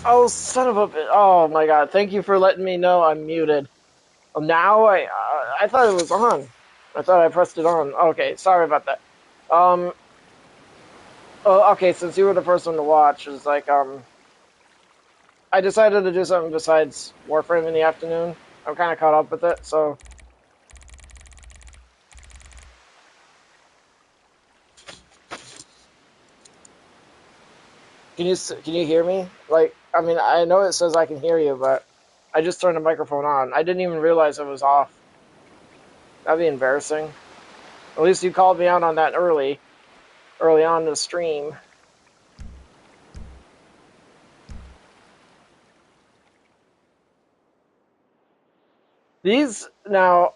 Oh, son of a bitch. Oh my god. Thank you for letting me know I'm muted. Now I thought it was on. I thought I pressed it on. Okay, sorry about that. Um, oh, okay, since you were the first one to watch, it's like, I decided to do something besides Warframe in the afternoon. I'm kind of caught up with it, so can you hear me? Like, I mean, I know it says I can hear you, but I just turned the microphone on. I didn't even realize it was off. That'd be embarrassing. At least you called me out on that early on in the stream. These now,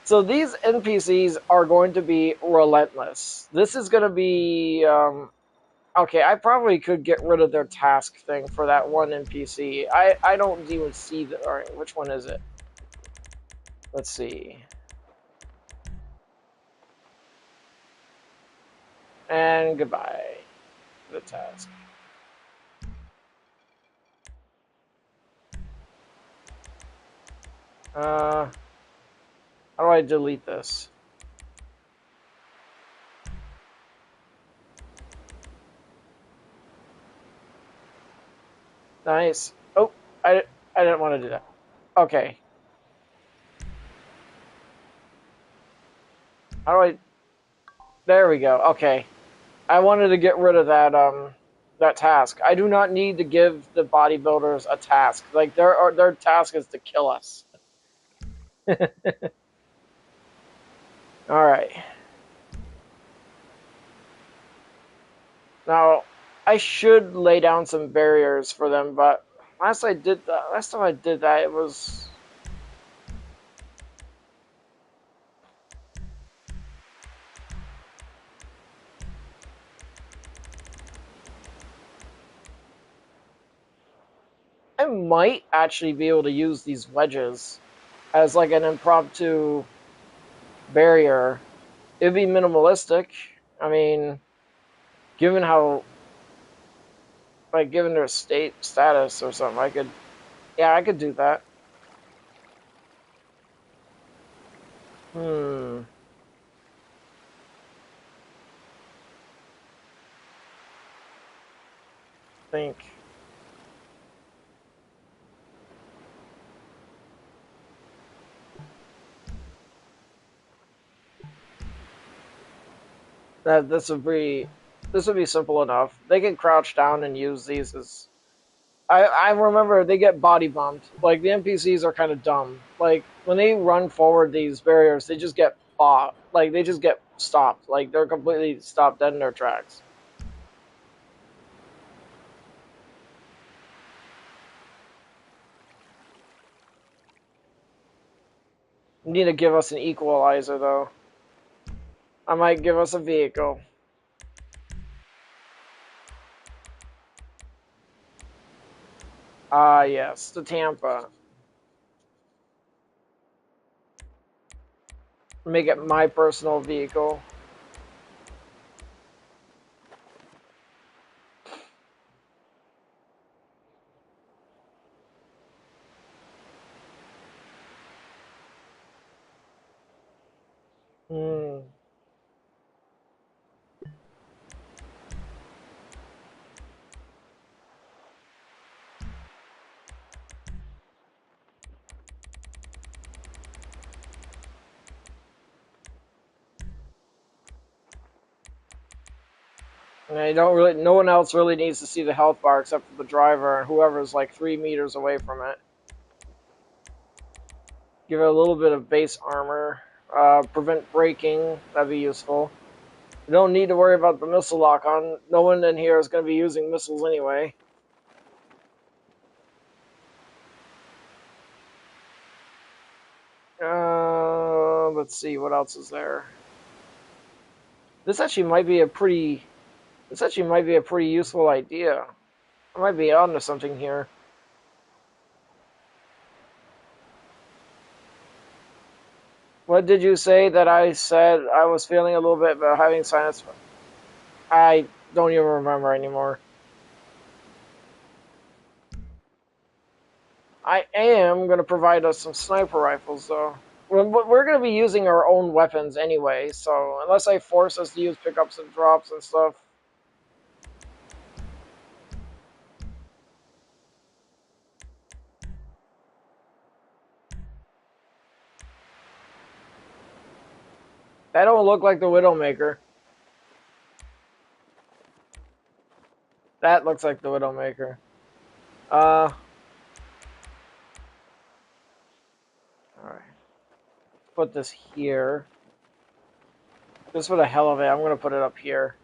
so these NPCs are going to be relentless. This is going to be okay. I probably could get rid of their task thing for that one NPC. I don't even see the. All right, which one is it? Let's see. And goodbye. The task. How do I delete this? Nice. Oh, I didn't want to do that. Okay. How do I? There we go. Okay. I wanted to get rid of that task. I do not need to give the bodybuilders a task. Like their task is to kill us. All right. Now I should lay down some barriers for them, but last time I did that, it was. I might actually be able to use these wedges as like an impromptu barrier. It'd be minimalistic. I mean, given how like given their status or something, I could do that. Hmm. Think that this would be simple enough. They can crouch down and use these as. I remember they get body bumped. Like the NPCs are kind of dumb. Like when they run forward these barriers, they just get bought. Like they just get stopped. Like they're completely stopped dead in their tracks. You need to give us an equalizer though. I might give us a vehicle. Ah, yes, the Tampa. Make it my personal vehicle. Hmm. And I don't really. No one else really needs to see the health bar except for the driver and whoever's like 3 meters away from it. Give it a little bit of base armor. Prevent braking. That'd be useful. You don't need to worry about the missile lock on. No one in here is going to be using missiles anyway. Let's see what else is there. This actually might be a pretty. This actually might be a pretty useful idea. I might be onto something here. What did you say that I said I was feeling a little bit about having sinus? I don't even remember anymore. I am going to provide us some sniper rifles, though. We're going to be using our own weapons anyway, so unless I force us to use pickups and drops and stuff. That don't look like the Widowmaker. That looks like the Widowmaker. Alright. Put this here. Just for the hell of it, I'm going to put it up here.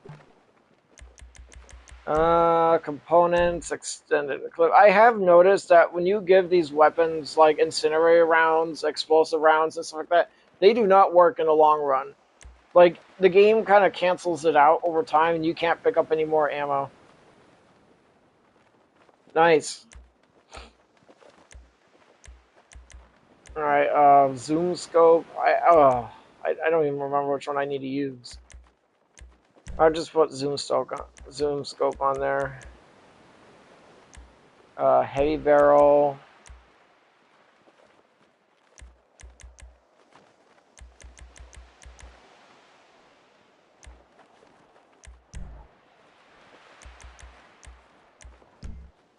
Components, extended clip. I have noticed that when you give these weapons like incinerator rounds, explosive rounds, and stuff like that, they do not work in the long run. Like, the game kind of cancels it out over time, and you can't pick up any more ammo. Nice. Alright, zoom scope. I don't even remember which one I need to use. I'll just put zoom scope on there. Heavy barrel.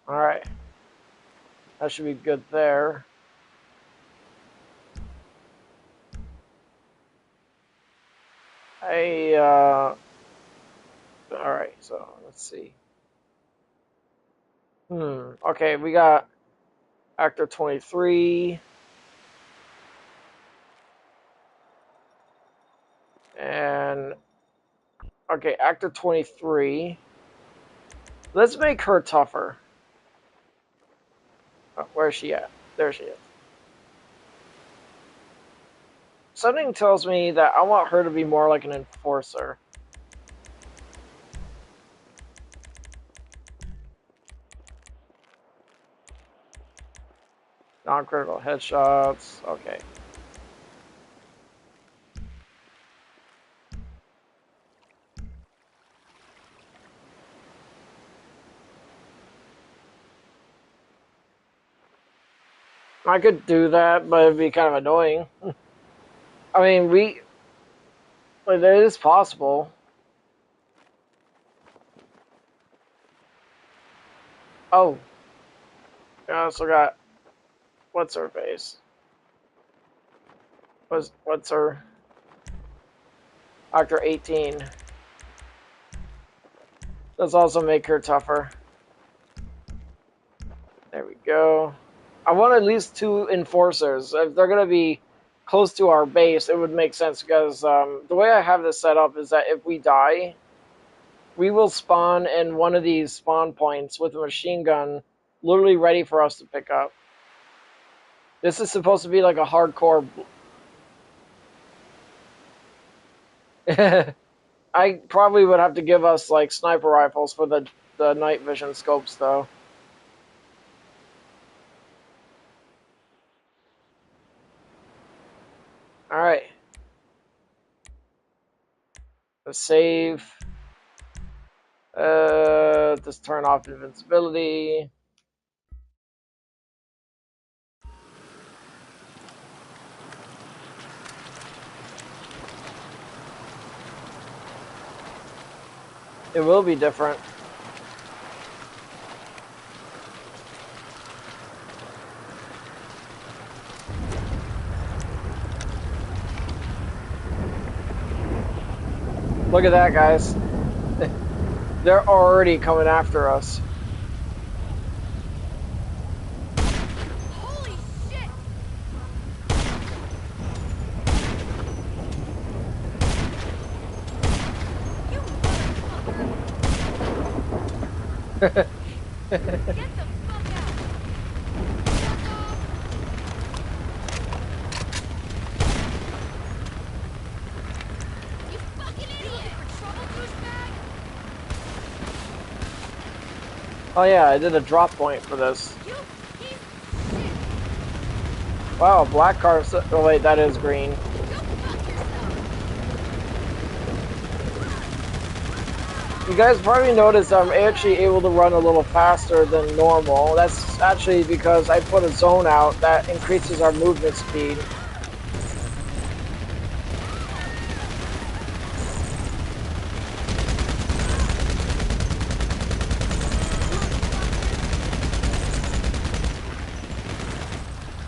Alright. That should be good there. Alright, so let's see. Okay, we got Actor 23. And, okay, Actor 23. Let's make her tougher. Oh, where's she at? There she is. Something tells me that I want her to be more like an enforcer. Non-critical headshots. Okay. I could do that, but it'd be kind of annoying. I mean, it is possible. Oh. I also got, what's her face? What's her? Actor 18. Let's also make her tougher. There we go. I want at least 2 enforcers. If they're going to be close to our base, it would make sense because the way I have this set up is that if we die, we will spawn in one of these spawn points with a machine gun literally ready for us to pick up. This is supposed to be like a hardcore... I probably would have to give us like sniper rifles for the night vision scopes though. Alright. Let's save. Just turn off invincibility. It will be different. Look at that, guys. They're already coming after us. Holy shit! You motherfucker! Get the fuck out! You fucking idiot! For trouble, douchebag? Oh yeah, I did a drop point for this. You piece of shit! Wow, black car. Oh wait, that is green. Go fuck yourself! You guys probably noticed I'm actually able to run a little faster than normal. That's actually because I put a zone out that increases our movement speed.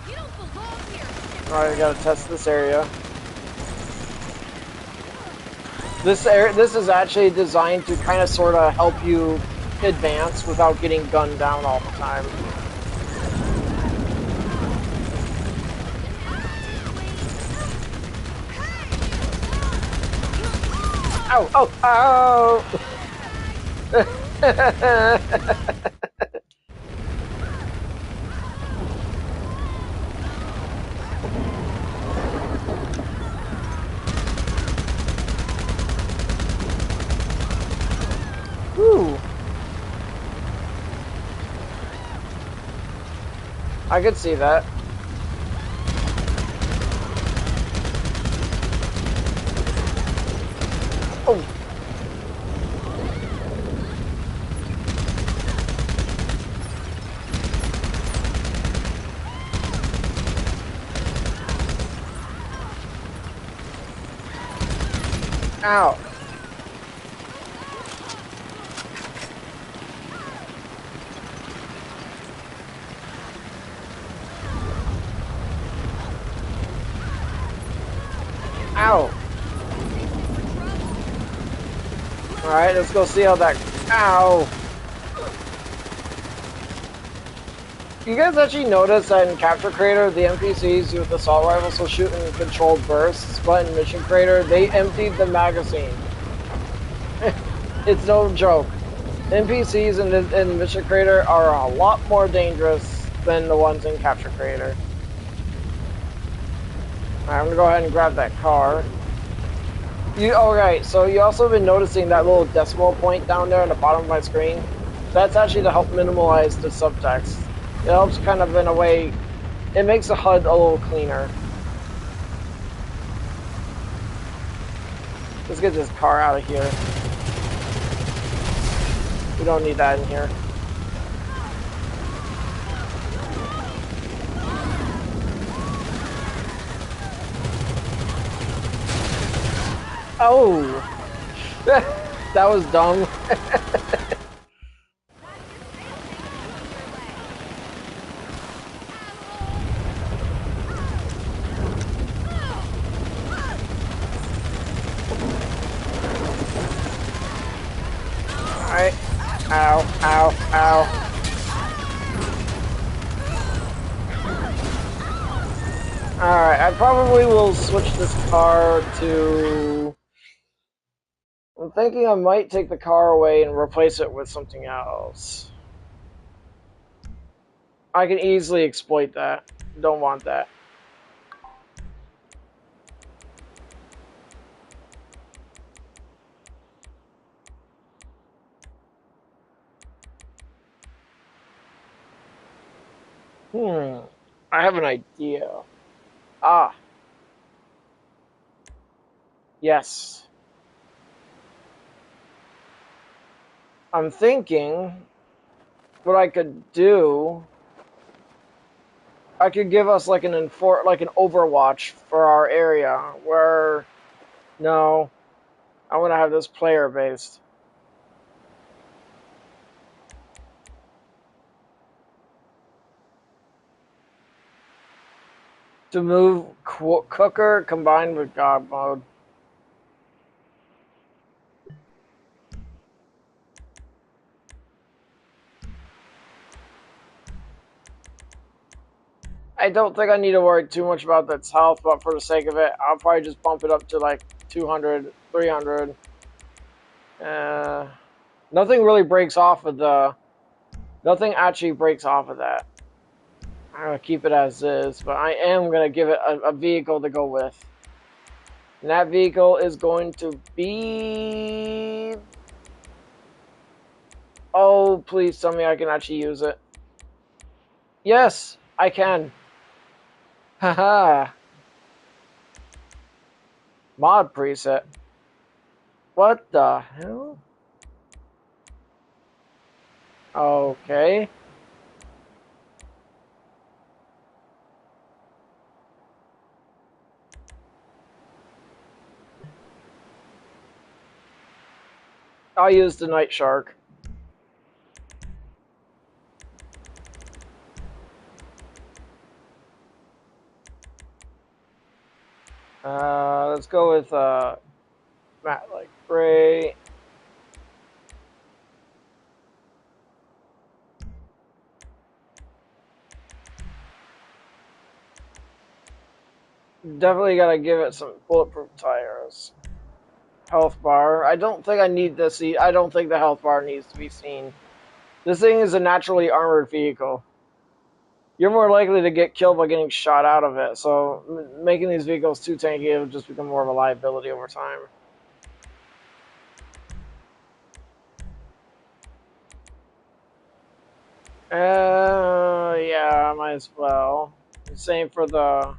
You don't belong here. Alright, I gotta test this area. This is actually designed to kind of sort of help you advance without getting gunned down all the time. Ow! Oh! Ow! Whew. I could see that. Oh. Ow. Ow. Alright, let's go see how that... Ow. You guys actually notice that in Capture Creator, the NPCs with assault rifles will shoot in controlled bursts, but in Mission Creator, they emptied the magazine. It's no joke. NPCs in Mission Creator are a lot more dangerous than the ones in Capture Creator. Alright, I'm gonna go ahead and grab that car. Alright, so you also been noticing that little decimal point down there on the bottom of my screen? That's actually to help minimize the subtext. It helps kind of in a way, it makes the HUD a little cleaner. Let's get this car out of here. We don't need that in here. Oh! That was dumb. Alright. Ow, ow, ow. Alright, I probably will switch this car to... I'm thinking I might take the car away and replace it with something else. I can easily exploit that. Don't want that. I have an idea. Ah. Yes. I'm thinking what I could do. I could give us like an Overwatch for our area where no, I want to have this player based. To move cooker combined with God mode. I don't think I need to worry too much about its health, but for the sake of it, I'll probably just bump it up to like 200, 300. Nothing really breaks off of the... Nothing actually breaks off of that. I'm going to keep it as is, but I am going to give it a vehicle to go with. And that vehicle is going to be... Oh, please tell me I can actually use it. Yes, I can. Haha. Mod preset. What the hell? Okay. I'll use the Night Shark. Let's go with Matte Light Gray. Definitely gotta give it some bulletproof tires. Health bar. I don't think I need this. I don't think the health bar needs to be seen. This thing is a naturally armored vehicle. You're more likely to get killed by getting shot out of it, so making these vehicles too tanky will just become more of a liability over time. Yeah, might as well. Same for the...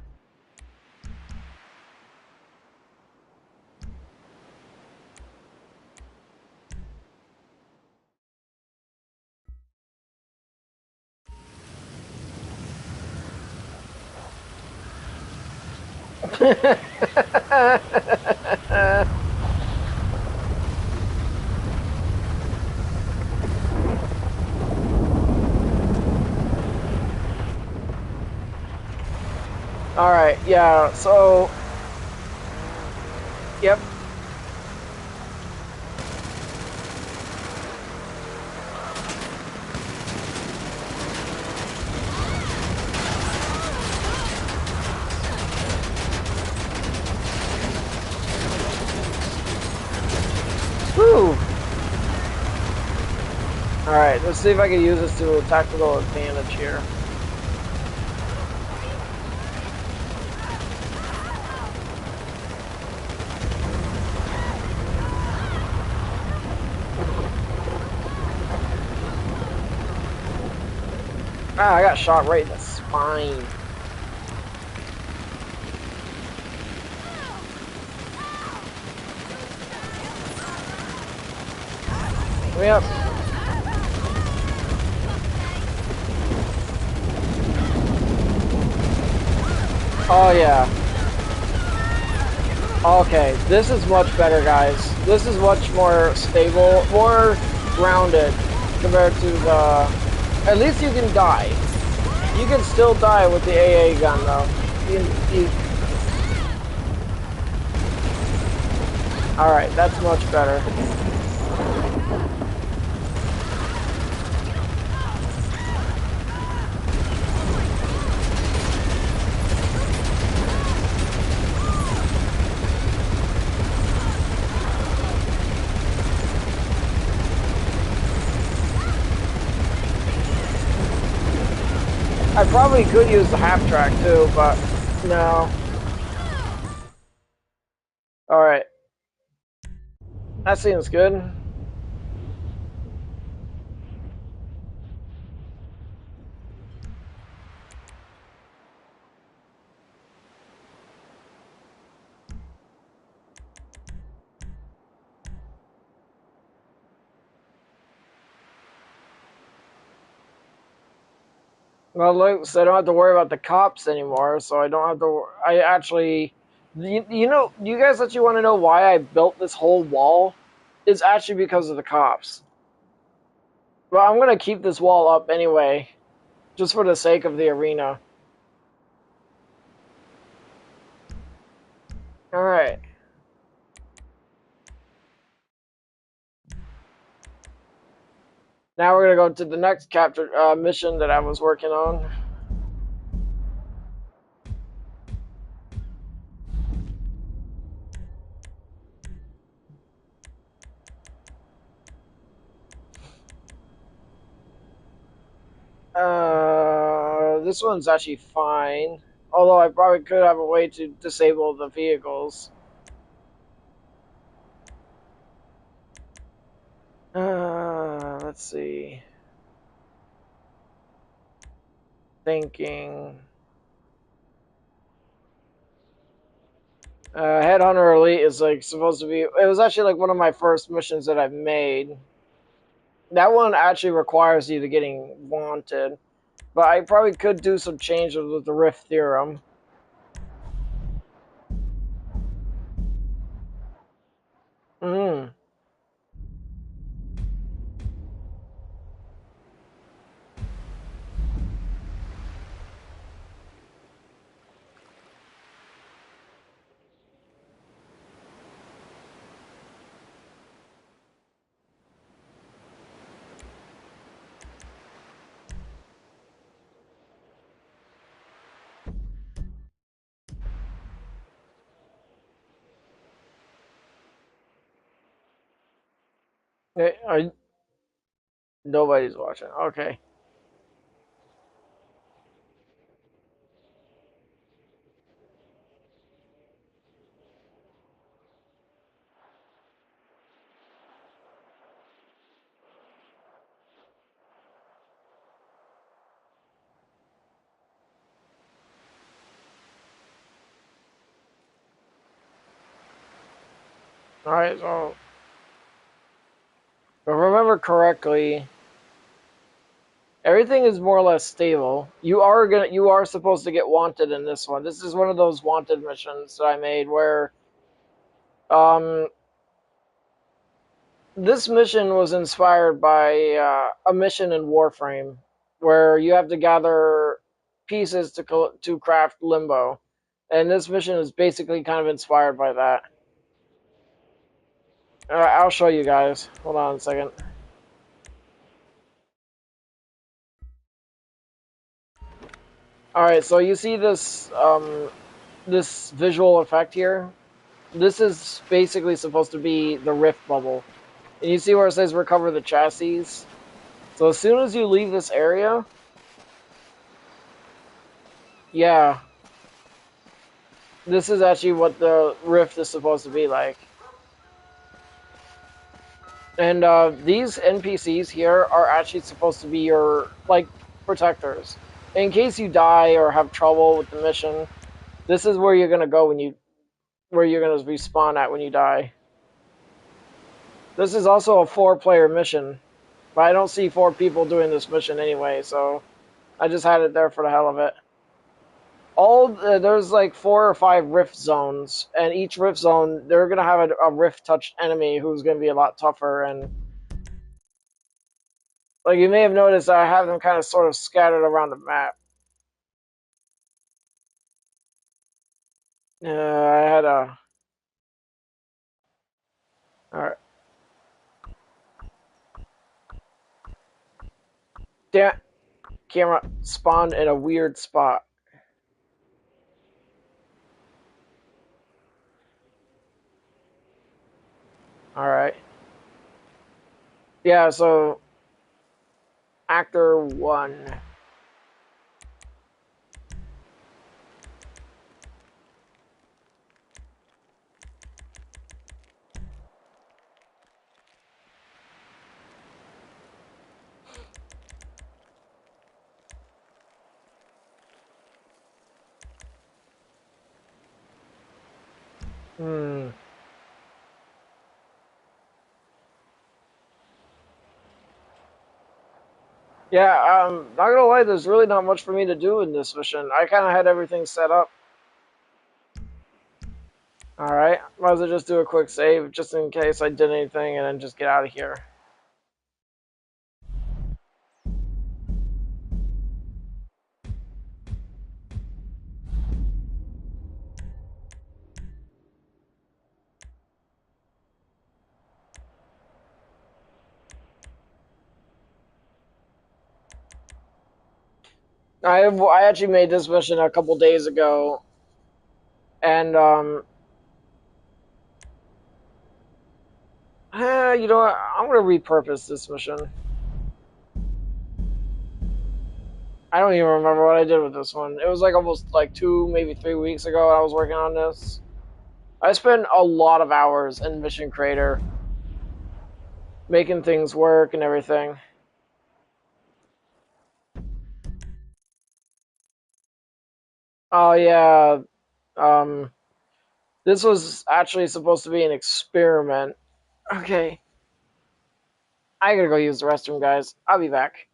Alright, yeah, so... Yep. Whew! Alright, let's see if I can use this to a tactical advantage here. Ah, I got shot right in the spine. Yep. Oh yeah. Okay, this is much better, guys. This is much more stable, more grounded compared to the... At least you can die. You can still die with the AA gun, though. Alright, that's much better. I probably could use the half track too, but no. Alright. That seems good. Well, look, so I don't have to worry about the cops anymore, so I don't have to... I actually... You know, you guys actually want to know why I built this whole wall? It's actually because of the cops. Well, I'm going to keep this wall up anyway, just for the sake of the arena. Alright. Now we're going to go to the next capture mission that I was working on. This one's actually fine. Although I probably could have a way to disable the vehicles. Let's see. Thinking. Headhunter Elite is like supposed to be. It was actually like one of my first missions that I've made. That one actually requires you to getting wanted. But I probably could do some changes with the Rift theorem. Hmm. Nobody's watching. Okay. All right. So, if I remember correctly, everything is more or less stable. You are supposed to get wanted in this one. This is one of those wanted missions that I made where um this mission was inspired by a mission in Warframe where you have to gather pieces to craft Limbo, and this mission is basically kind of inspired by that. I'll show you guys. Hold on a second. All right, so you see this visual effect here. This is basically supposed to be the rift bubble, and you see where it says recover the chassis. So as soon as you leave this area, yeah, this is actually what the rift is supposed to be like. And these NPCs here are actually supposed to be your like protectors. In case you die or have trouble with the mission, this is where you're gonna go where you're gonna respawn at when you die. This is also a 4-player mission, but I don't see 4 people doing this mission anyway, so I just had it there for the hell of it. There's like 4 or 5 rift zones, and each rift zone they're gonna have a rift touched enemy who's gonna be a lot tougher. And like you may have noticed, I have them kind of sort of scattered around the map. I had a all right. Damn, camera spawned in a weird spot. All right. Yeah. So actor 1. Hmm. Yeah, not gonna lie, there's really not much for me to do in this mission. I kind of had everything set up. Alright, might as well just do a quick save, just in case I did anything, and then just get out of here. I actually made this mission a couple days ago, and you know what? I'm gonna repurpose this mission. I don't even remember what I did with this one. It was like almost like 2, maybe 3 weeks ago. I was working on this. I spent a lot of hours in Mission Creator, making things work and everything. Oh yeah, um, this was actually supposed to be an experiment. Okay. I gotta go use the restroom, guys. I'll be back.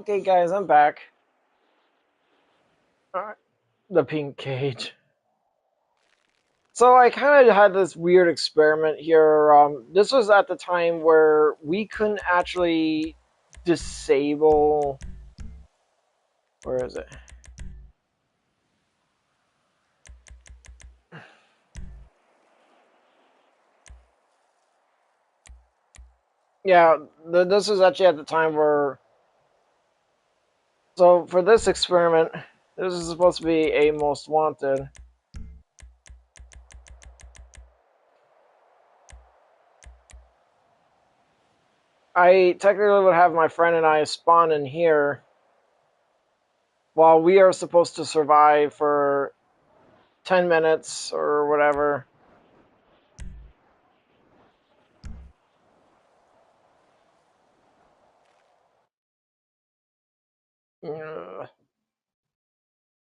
Okay, guys, I'm back. Alright. The pink cage. So I kind of had this weird experiment here. This was at the time where we couldn't actually disable. Where is it? Yeah, this was actually at the time where. So for this experiment, this is supposed to be a most wanted. I technically would have my friend and I spawn in here while we are supposed to survive for 10 minutes or whatever. Ugh.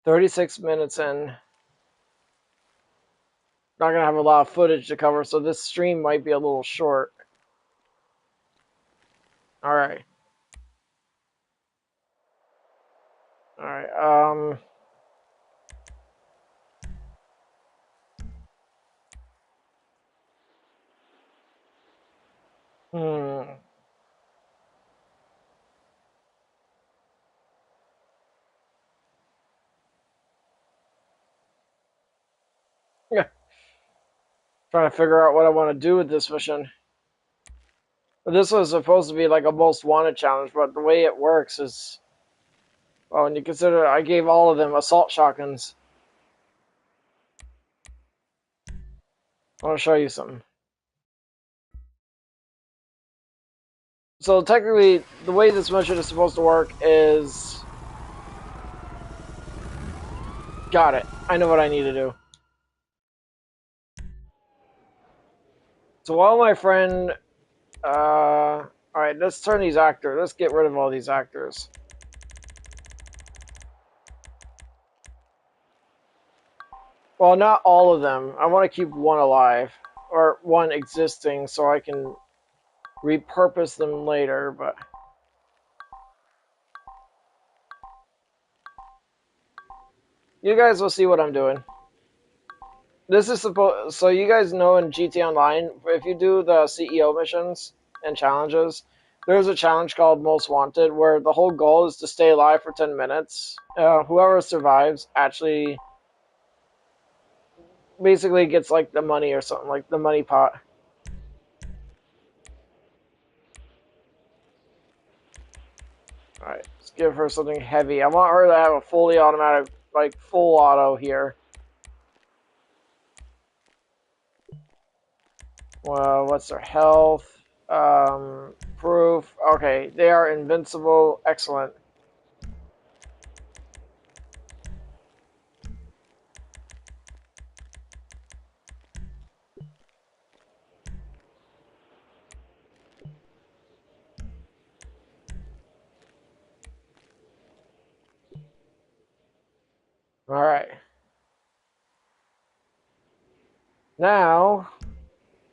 36 minutes in. Not going to have a lot of footage to cover, so this stream might be a little short. Alright. Alright, hmm. Yeah. Trying to figure out what I want to do with this mission. This was supposed to be like a most wanted challenge, but the way it works is, well, when you consider I gave all of them assault shotguns. I want to show you something. So technically, the way this mission is supposed to work is... Got it. I know what I need to do. So while my friend... Alright, let's turn these actors. Let's get rid of all these actors. Well, not all of them. I want to keep one alive. Or one existing so I can repurpose them later, but... You guys will see what I'm doing. This is supposed... So you guys know in GT Online, if you do the CEO missions and challenges, there's a challenge called Most Wanted where the whole goal is to stay alive for 10 minutes. Whoever survives actually basically gets like the money or something, like the money pot. Alright, let's give her something heavy. I want her to have a fully automatic, like full auto here. Well, what's their health? Proof. Okay, they are invincible. Excellent. All right. Now,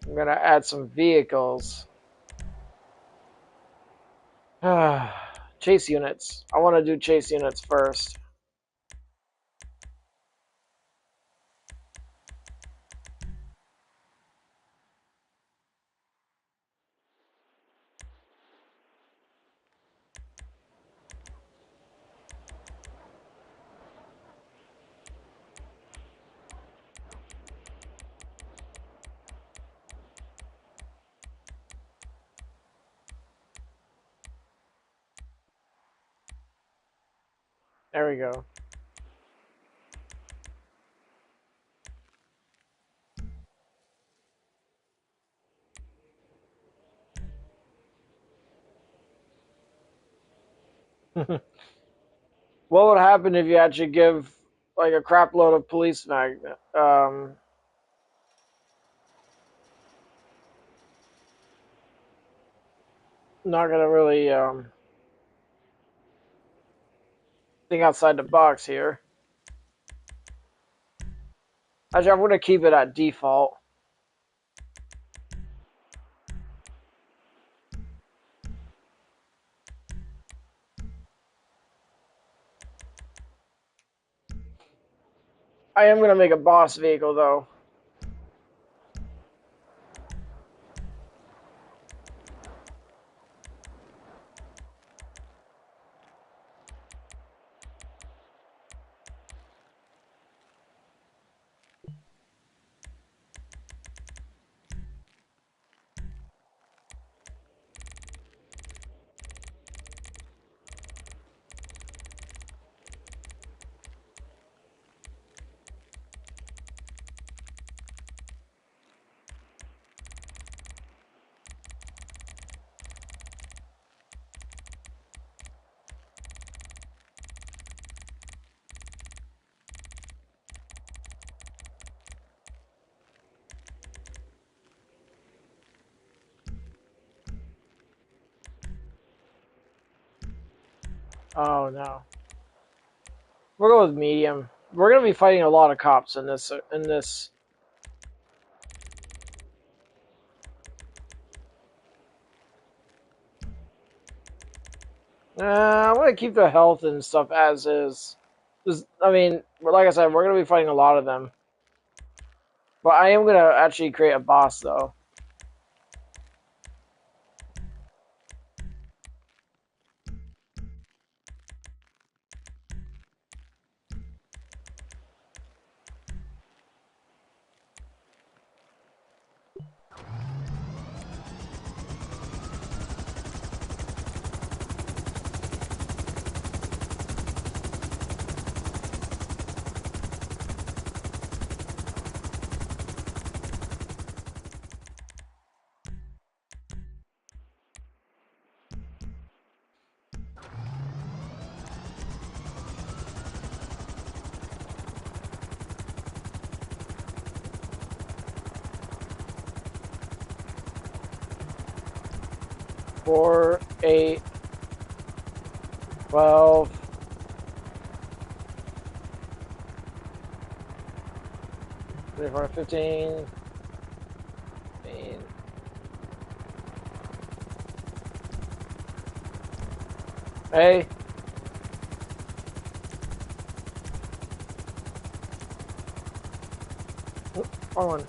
I'm going to add some vehicles. Chase units. I want to do chase units first. There we go. What would happen if you actually give like a crap load of police magnet? Not gonna really think outside the box here. Actually, I'm gonna keep it at default. I am gonna make a boss vehicle though. Oh no. We'll go with medium. We're gonna be fighting a lot of cops in this. I'm gonna keep the health and stuff as is. Just, I mean, like I said, we're gonna be fighting a lot of them. But I am gonna actually create a boss though. Four, 8, 12. 24, 15. 15. Hey. Wrong one.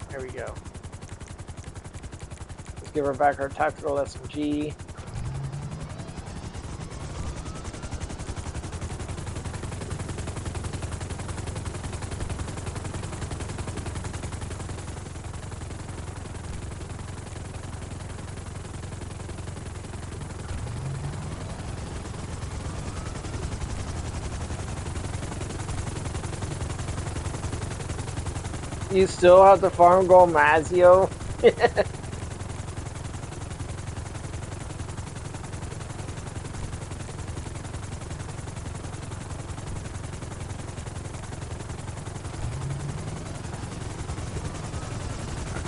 There we go. Let's give her back her tactical SMG. You still have to farm gold Mazio?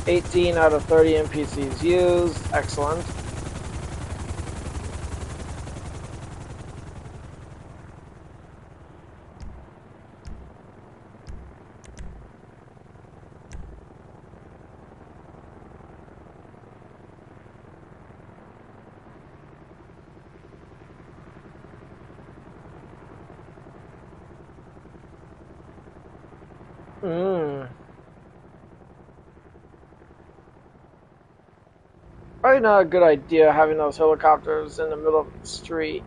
$18 out of 30 NPCs used. Excellent. Probably not a good idea having those helicopters in the middle of the street.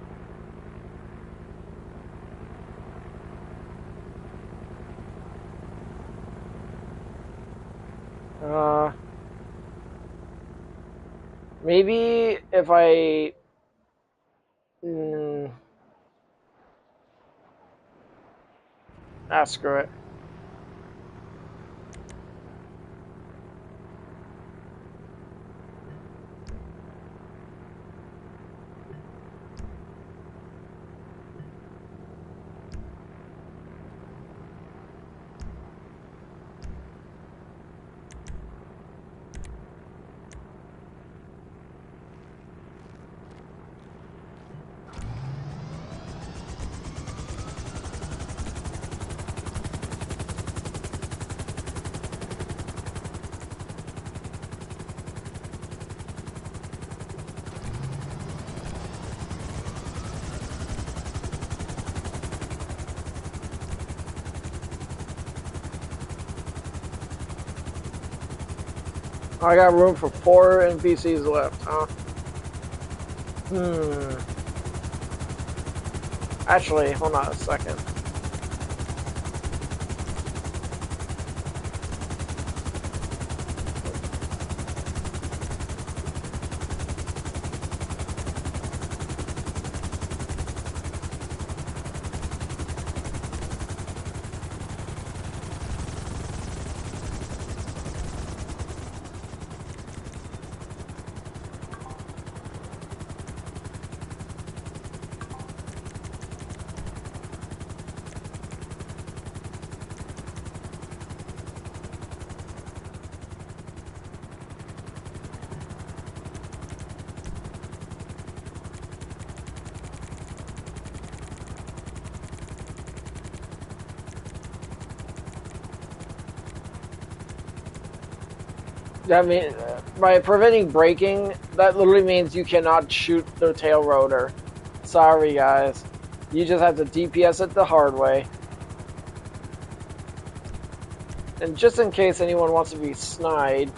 Uh, maybe if I... screw it. I got room for 4 NPCs left, huh? Actually, hold on a second. I mean, by preventing braking, that literally means you cannot shoot the tail rotor. Sorry, guys. You just have to DPS it the hard way. And just in case anyone wants to be snide...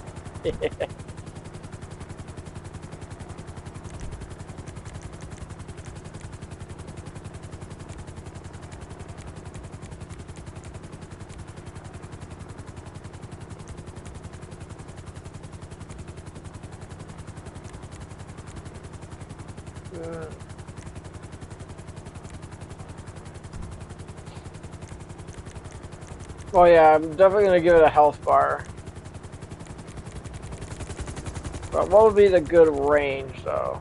Oh yeah, I'm definitely going to give it a health bar. But what would be the good range, though?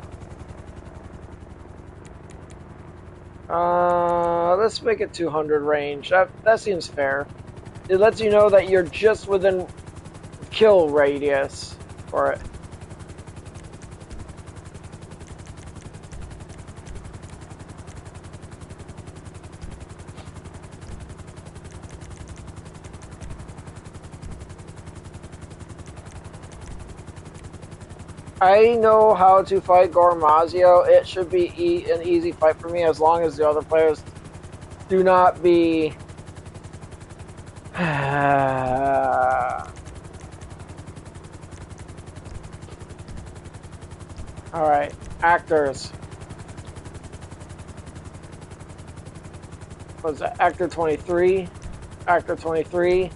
Let's make it 200 range. That seems fair. It lets you know that you're just within kill radius for it. I know how to fight Gormazio. It should be an easy fight for me as long as the other players do not be... Alright, actors. What was that? Actor 23? Actor 23?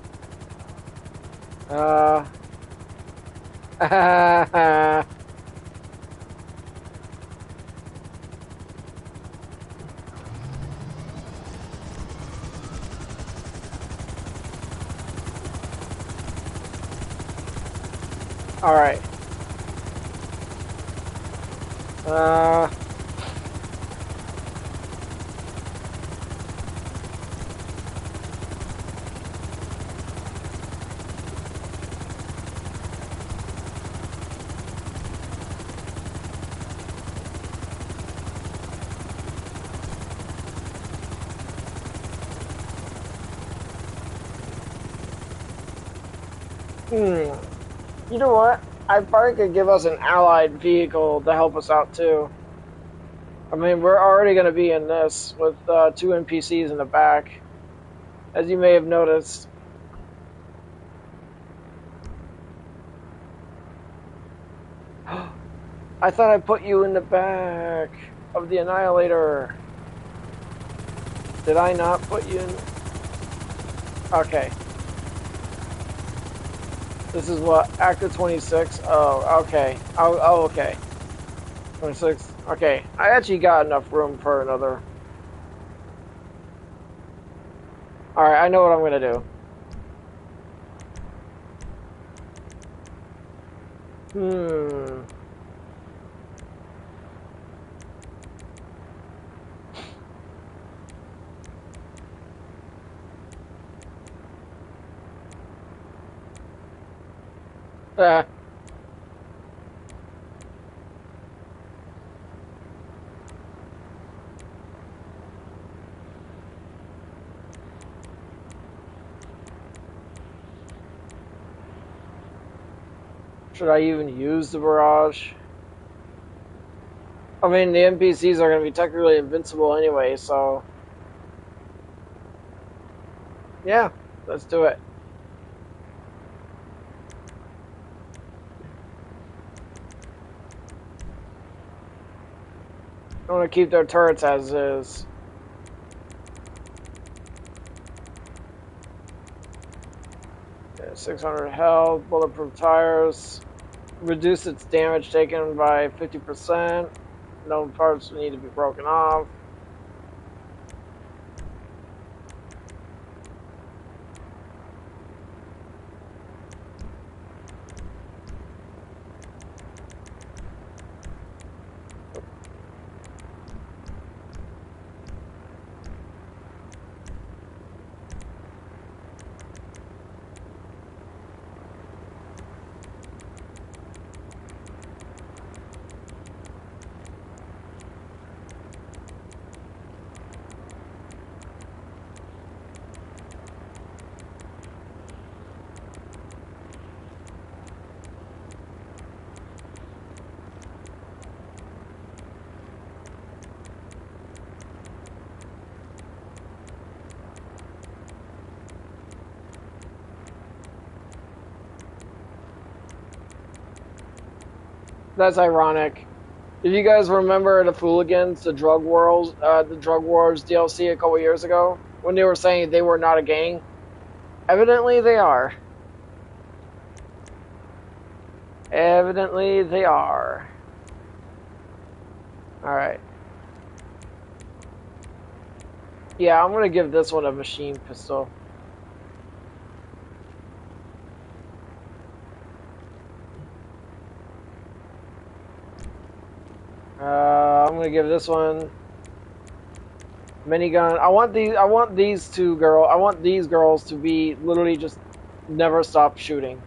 Alright. Uh... Hmm. You know what? I probably could give us an allied vehicle to help us out too. I mean, we're already going to be in this with two NPCs in the back, as you may have noticed. I thought I put you in the back of the Annihilator. Did I not put you in? Okay. This is what? Actor 26? Oh, okay. Oh, okay. 26. Okay. I actually got enough room for another. Alright, I know what I'm going to do. Uh, should I even use the barrage? I mean, the NPCs are going to be technically invincible anyway, so... Yeah, let's do it. I want to keep their turrets as is. Yeah, 600 health, bulletproof tires. Reduce its damage taken by 50%. No parts need to be broken off. That's ironic. If you guys remember the Fooligans, the Drug Wars DLC a couple years ago, when they were saying they were not a gang, evidently they are. Evidently they are. Alright. Yeah, I'm gonna give this one a machine pistol. I'm gonna give this one minigun. I want these girls to be literally just never stop shooting.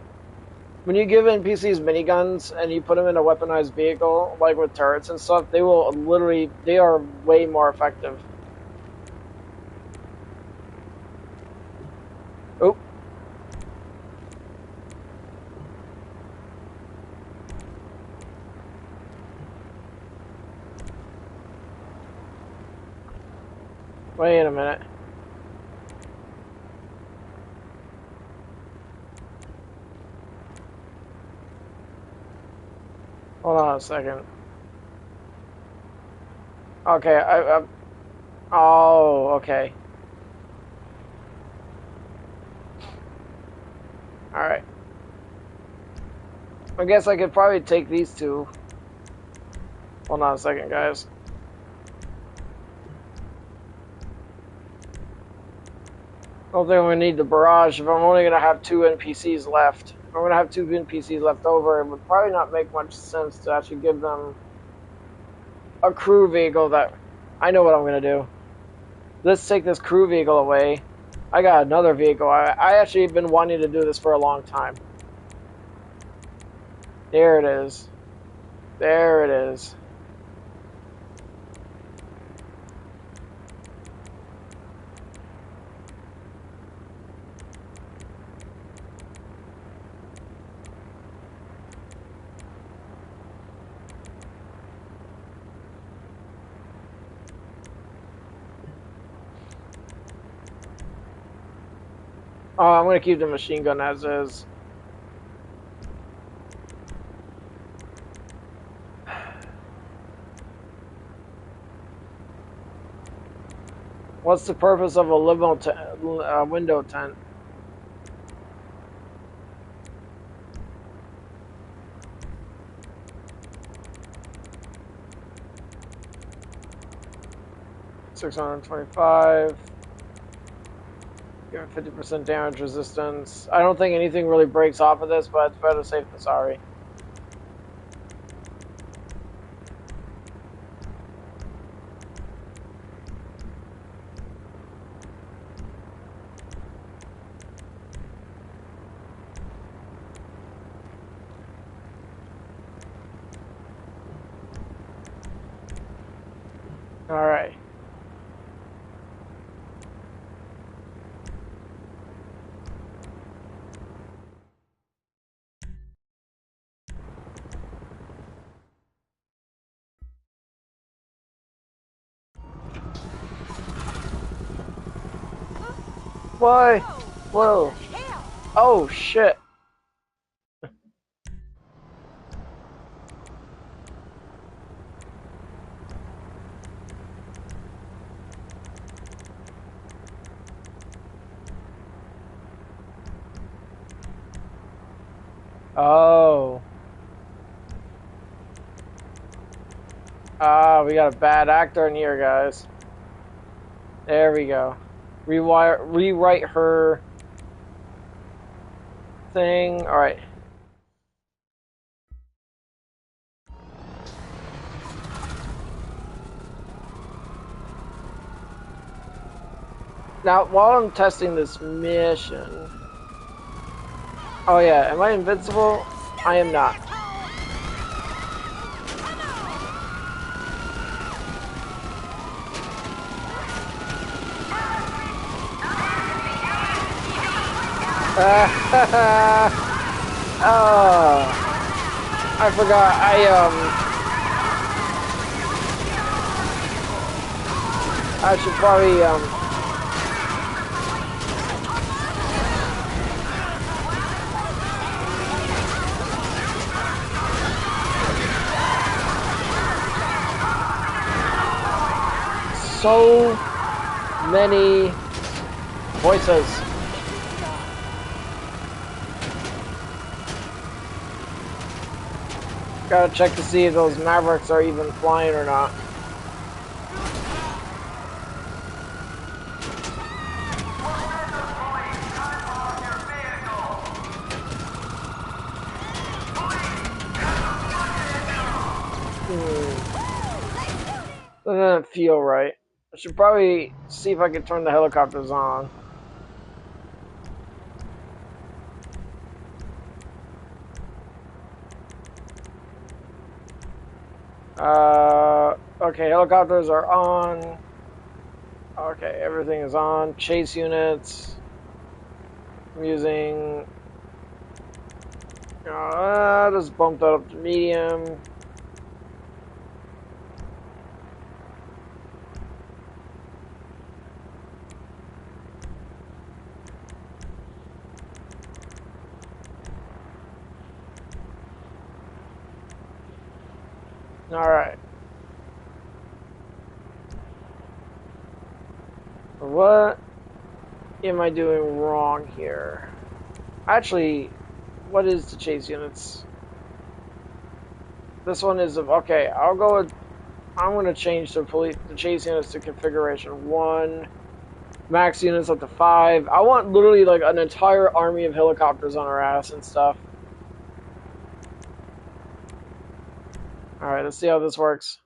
When you give NPCs miniguns and you put them in a weaponized vehicle, like with turrets and stuff, they are way more effective. Oh. Wait a minute. Hold on a second. Okay, oh, okay. Alright. I guess I could probably take these two. Hold on a second, guys. I don't think we need the barrage if I'm only going to have two NPCs left. I'm gonna have 2 NPCs left over. It would probably not make much sense to actually give them a crew vehicle. That I know what I'm gonna do. Let's take this crew vehicle away. I got another vehicle. I actually have been wanting to do this for a long time. There it is. There it is. Oh, I'm gonna keep the machine gun as is. What's the purpose of a window tent? $625. Give it 50% damage resistance. I don't think anything really breaks off of this, but it's better safe than sorry. All right. Why? Whoa. Oh, shit. Oh. Ah, we got a bad actor in here, guys. There we go. Rewrite her thing. All right. Now, while I'm testing this mission... Oh yeah, am I invincible? I am not. Oh, I forgot. I should probably so many voices. Gotta check to see if those Mavericks are even flying or not. That doesn't feel right. I should probably see if I can turn the helicopters on. Okay, helicopters are on. Okay, everything is on. Chase units. I'm using... just bumped that up to medium. Alright. What am I doing wrong here? Actually, what is the chase units? This one is okay. I'll go with. I'm going to change the chase units to configuration 1. Max units up to 5. I want literally like an entire army of helicopters on our ass and stuff. Alright, let's see how this works.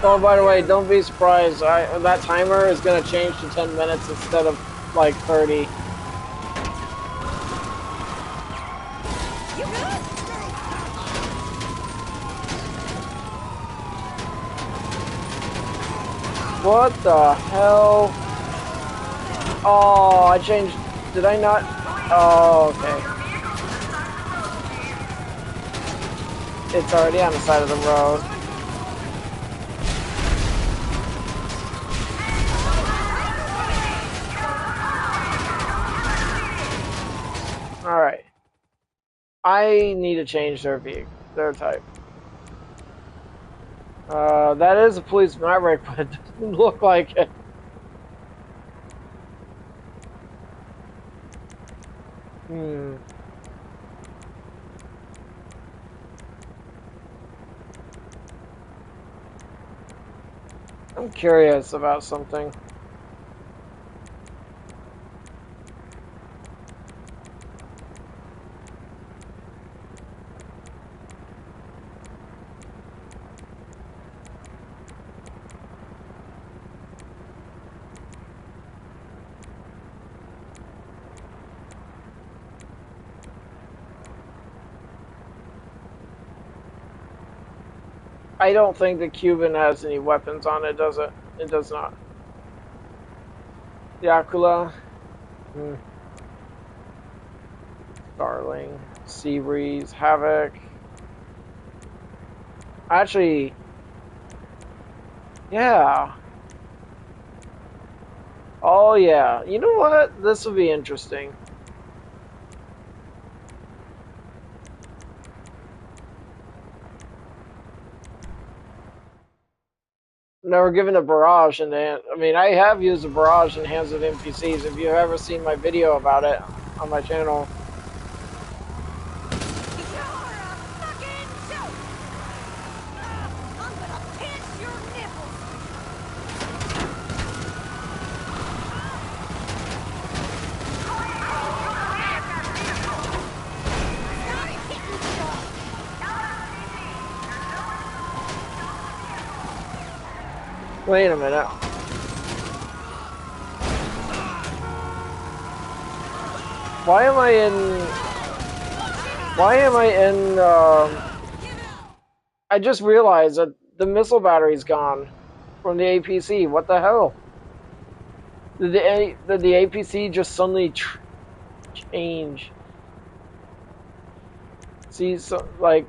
Oh, by the way, don't be surprised. That timer is going to change to 10 minutes instead of like 30. What the hell? Oh, I changed. Did I not? Oh, okay. It's already on the side of the road. Alright. I need to change their type. That is a police maverick, but it doesn't look like it. I'm curious about something. I don't think the Cuban has any weapons on it, does it? It does not. Yakula. Starling. Sea Breeze. Havoc. Actually, yeah. Oh, yeah. You know what? This will be interesting. Never given a barrage in the hand. I mean, I have used a barrage in the hands of NPCs. If you've ever seen my video about it on my channel. Wait a minute. Why am I in, I just realized that the missile battery's gone from the APC. What the hell? Did the APC just suddenly change? See, so, like,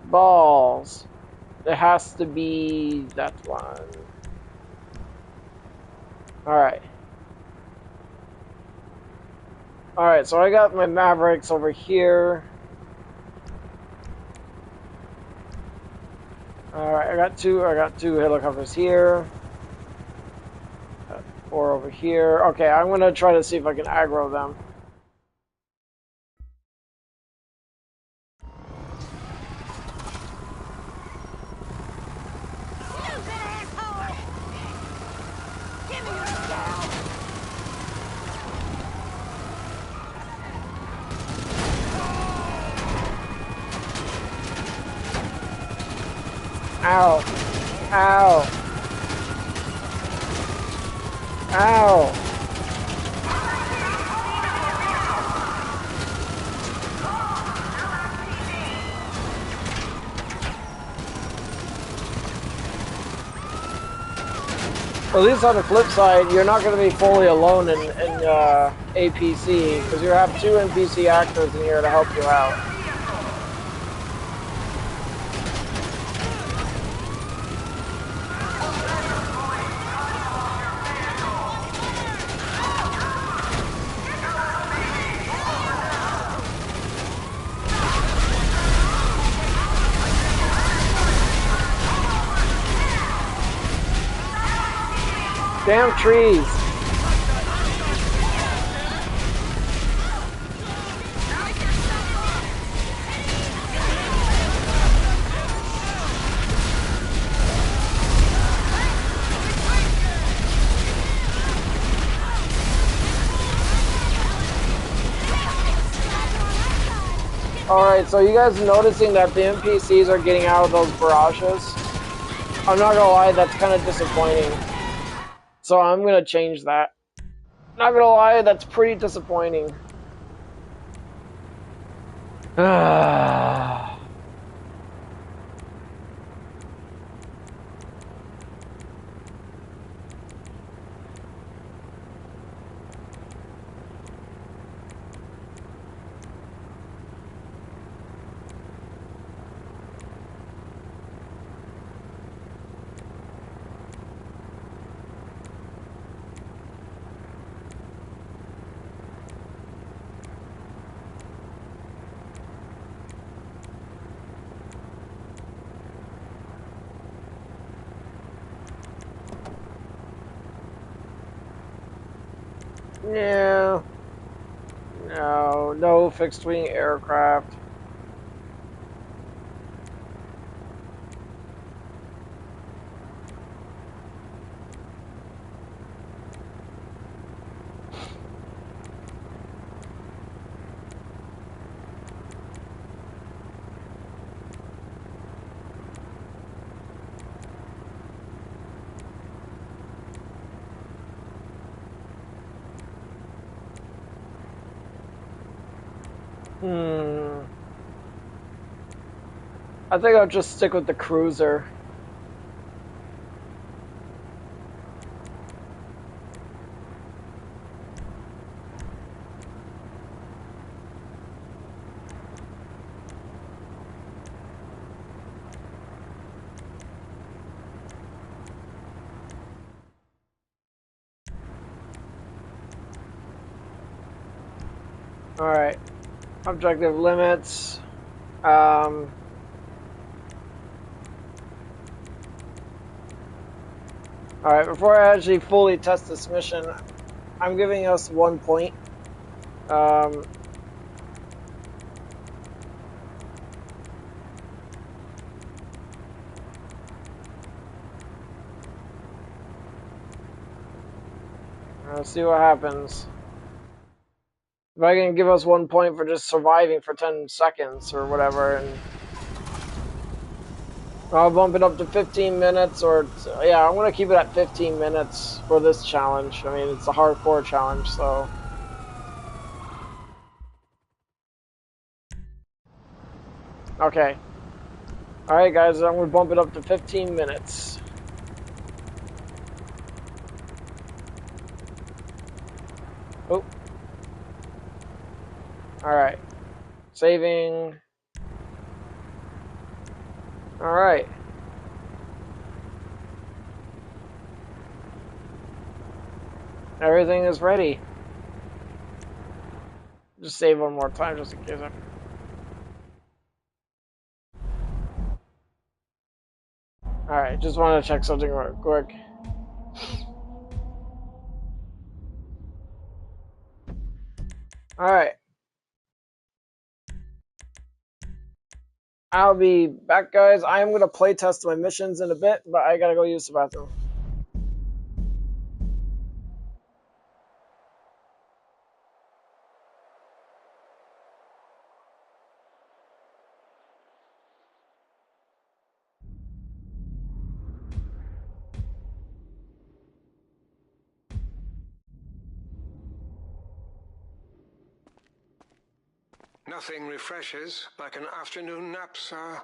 balls. It has to be that one. Alright. Alright, so I got my Mavericks over here. Alright, I got two helicopters here. Got 4 over here. Okay, I'm gonna try to see if I can aggro them. Ow. Ow. Ow. At least on the flip side, you're not going to be fully alone in APC, because you have 2 NPC actors in here to help you out. Damn trees. Alright, so you guys noticing that the NPCs are getting out of those barrages? I'm not gonna lie, that's kind of disappointing. So I'm gonna change that. Not gonna lie, that's pretty disappointing. Yeah. No, no fixed wing aircraft. I think I'll just stick with the cruiser. Alright. Objective limits. Alright, before I actually fully test this mission, I'm giving us 1 point. Um, let's see what happens. If I can give us 1 point for just surviving for 10 seconds or whatever, and I'll bump it up to 15 minutes, or yeah, I'm gonna keep it at 15 minutes for this challenge. I mean, it's a hardcore challenge, so. Okay. Alright, guys, I'm gonna bump it up to 15 minutes. Oh. Alright. Saving. Alright. Everything is ready. Just save one more time just in case. Alright, just want to check something real quick. Alright. I'll be back, guys. I am going to play test my missions in a bit, but I gotta go use the bathroom. Nothing refreshes like an afternoon nap, sir.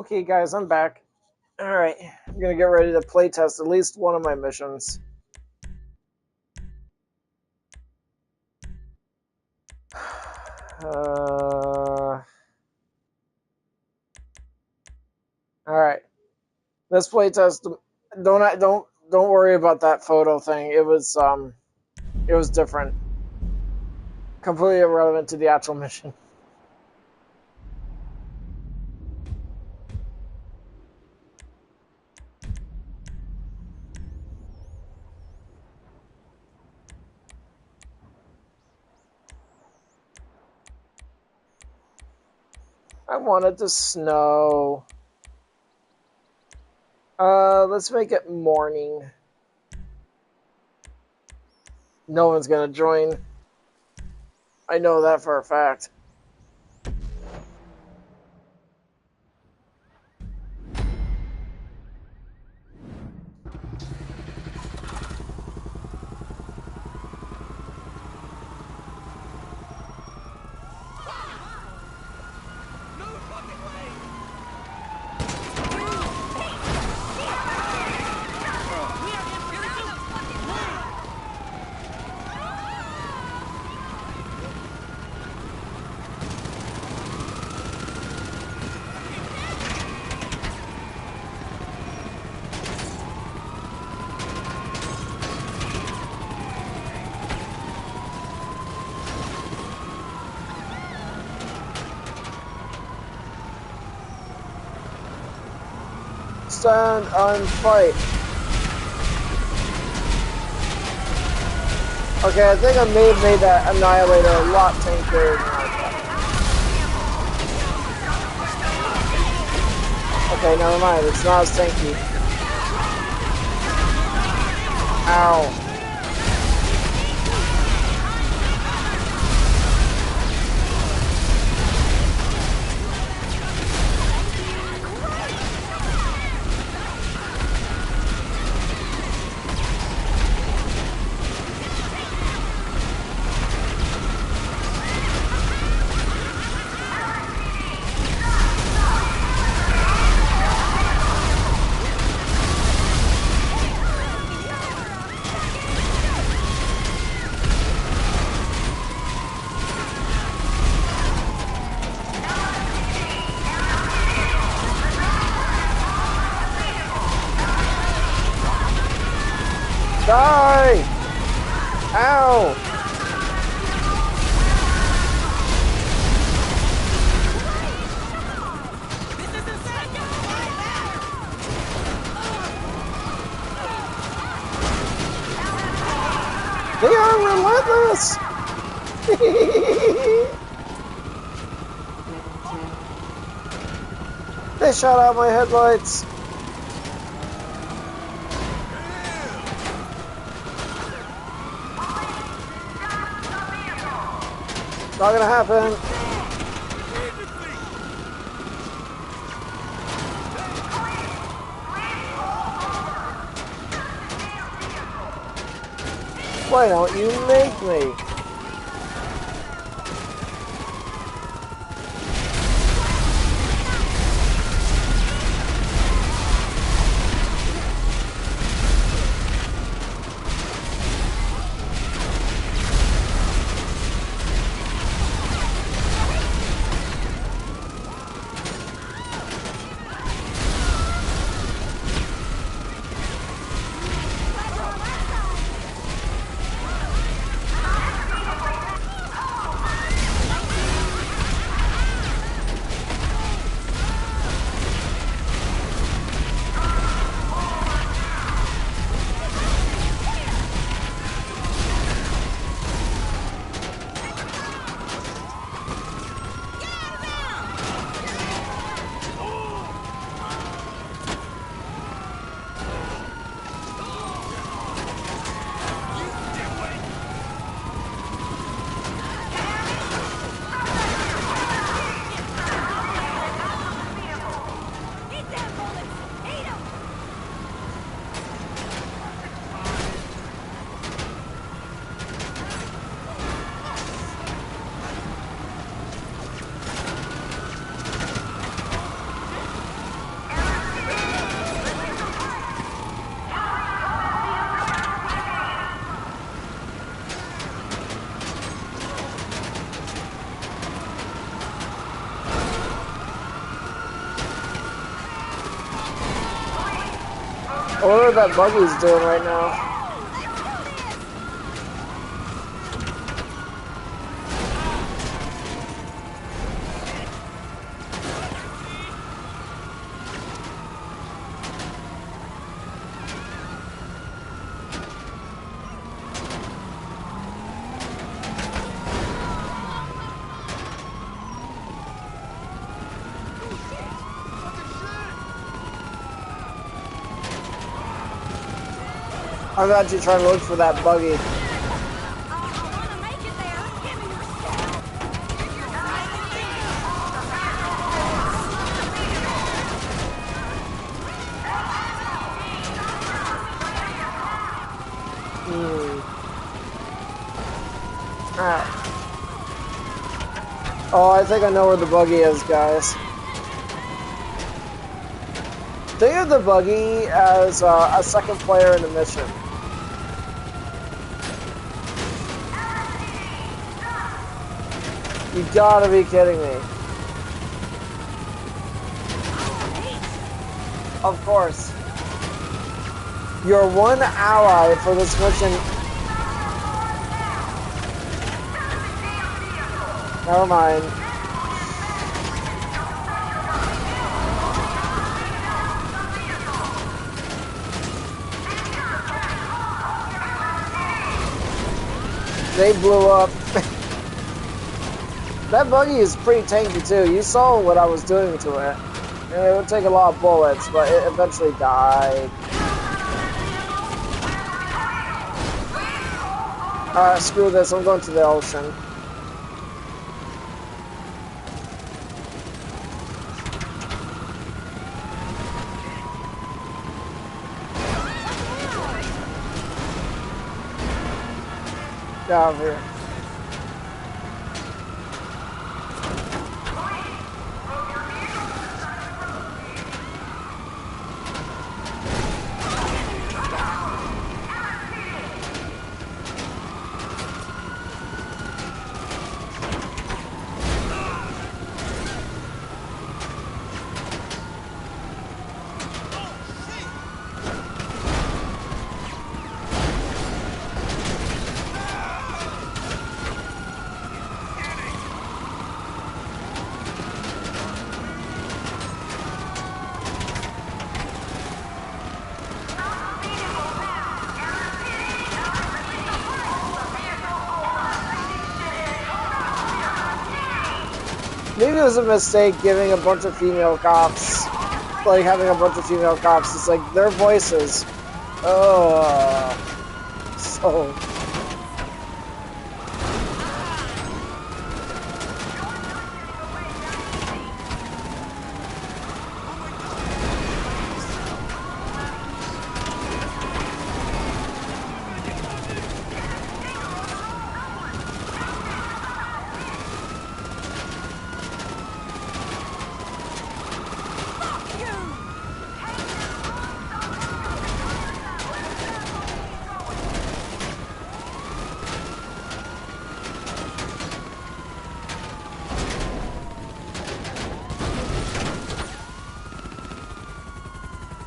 Okay, guys, I'm back. Alright, I'm gonna get ready to playtest at least one of my missions. Alright. This playtest, don't worry about that photo thing. It was different. Completely irrelevant to the actual mission. I want it to snow. Let's make it morning. No one's gonna join. I know that for a fact. Stand and fight. Okay, I think I may have made that Annihilator a lot tankier than I thought. Okay, never mind. It's not as tanky. Ow. Die! Ow! They are relentless! They shot out my headlights! Not gonna happen. Why don't you make me? wonder what that buggy's doing right now. I'm actually trying to look for that buggy. Oh, I think I know where the buggy is, guys. Think of the buggy as a second player in the mission. You gotta be kidding me. Of course. Your one ally for this mission. Never mind. They blew up. That buggy is pretty tanky too. You saw what I was doing to it. And it would take a lot of bullets, but it eventually died. Alright, screw this. I'm going to the ocean. Get out of here. Maybe it was a mistake giving a bunch of female cops, like having a bunch of female cops. It's like their voices. Oh, so.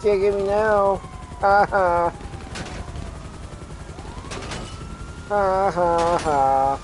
Can't get me now. Ha ha. Ha ha ha.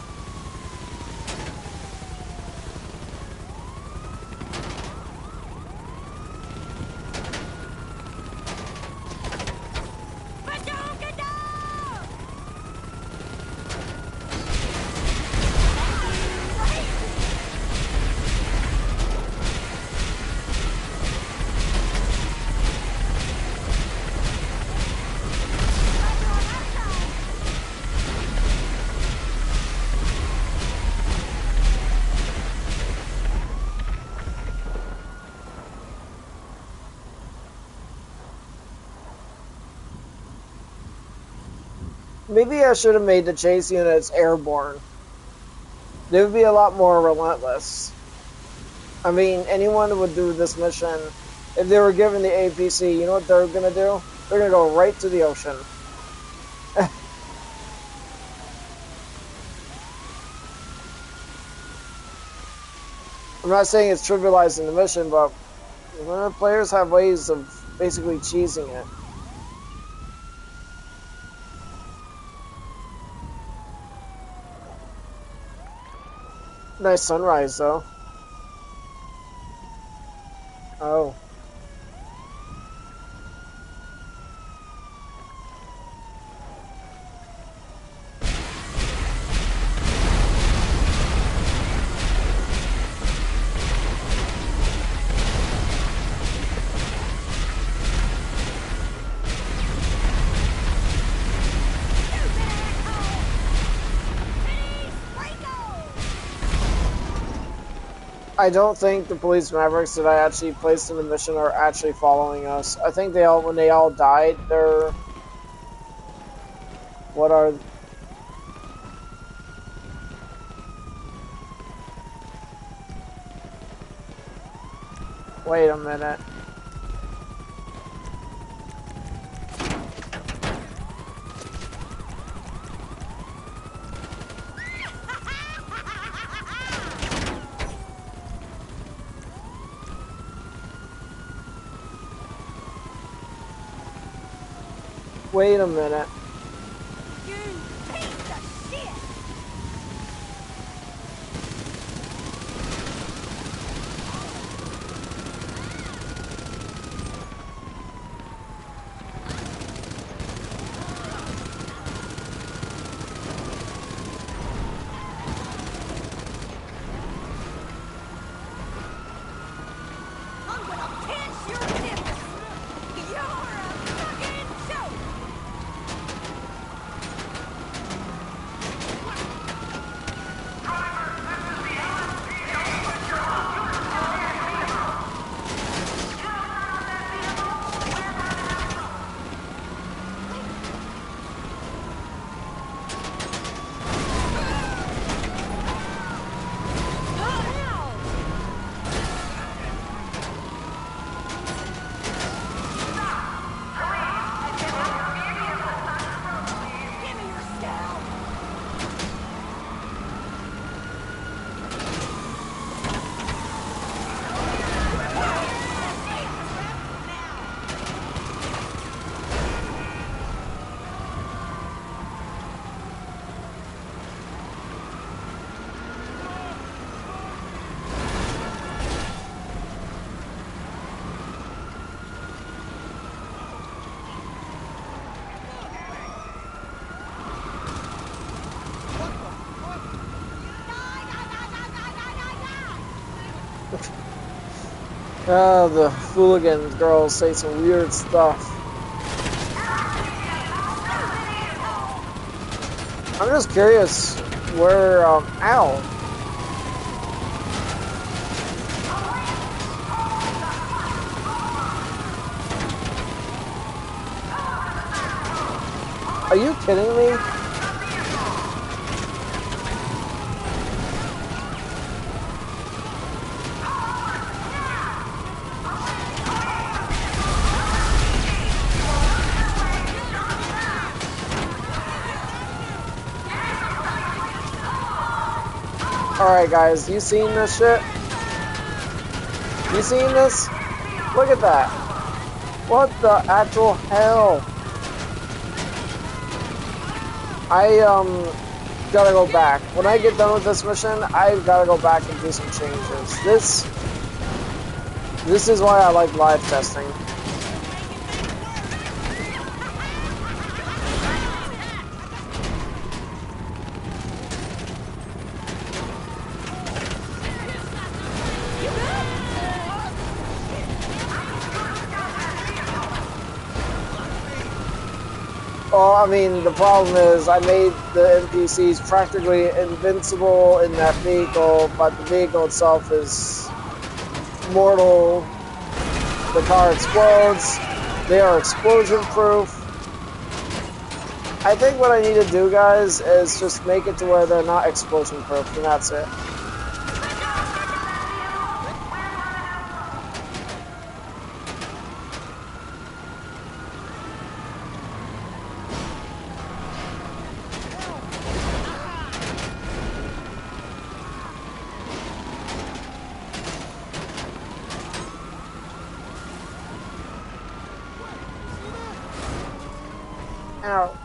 Maybe I should have made the chase units airborne. They would be a lot more relentless. I mean, anyone who would do this mission, if they were given the APC, you know what they're going to do? They're going to go right to the ocean. I'm not saying it's trivializing the mission, but players have ways of basically cheesing it. Nice sunrise, though. Oh. I don't think the police mavericks that I actually placed in the mission are actually following us. I think they all, when they all died, they're... What are... Wait a minute. Wait a minute. You piece of shit! I'm gonna pinch your nipples! You're a fucking joke! Give me your scalp! The Fooligan girls say some weird stuff. I'm just curious where, ow. Are you kidding me? Alright guys, you seen this shit? You seen this? Look at that. What the actual hell? I gotta go back. When I get done with this mission, I've gotta go back and do some changes. This is why I like live testing. Well, I mean, the problem is I made the NPCs practically invincible in that vehicle, but the vehicle itself is mortal. The car explodes. They are explosion proof. I think what I need to do, guys, is just make it to where they're not explosion proof, and that's it. Ow.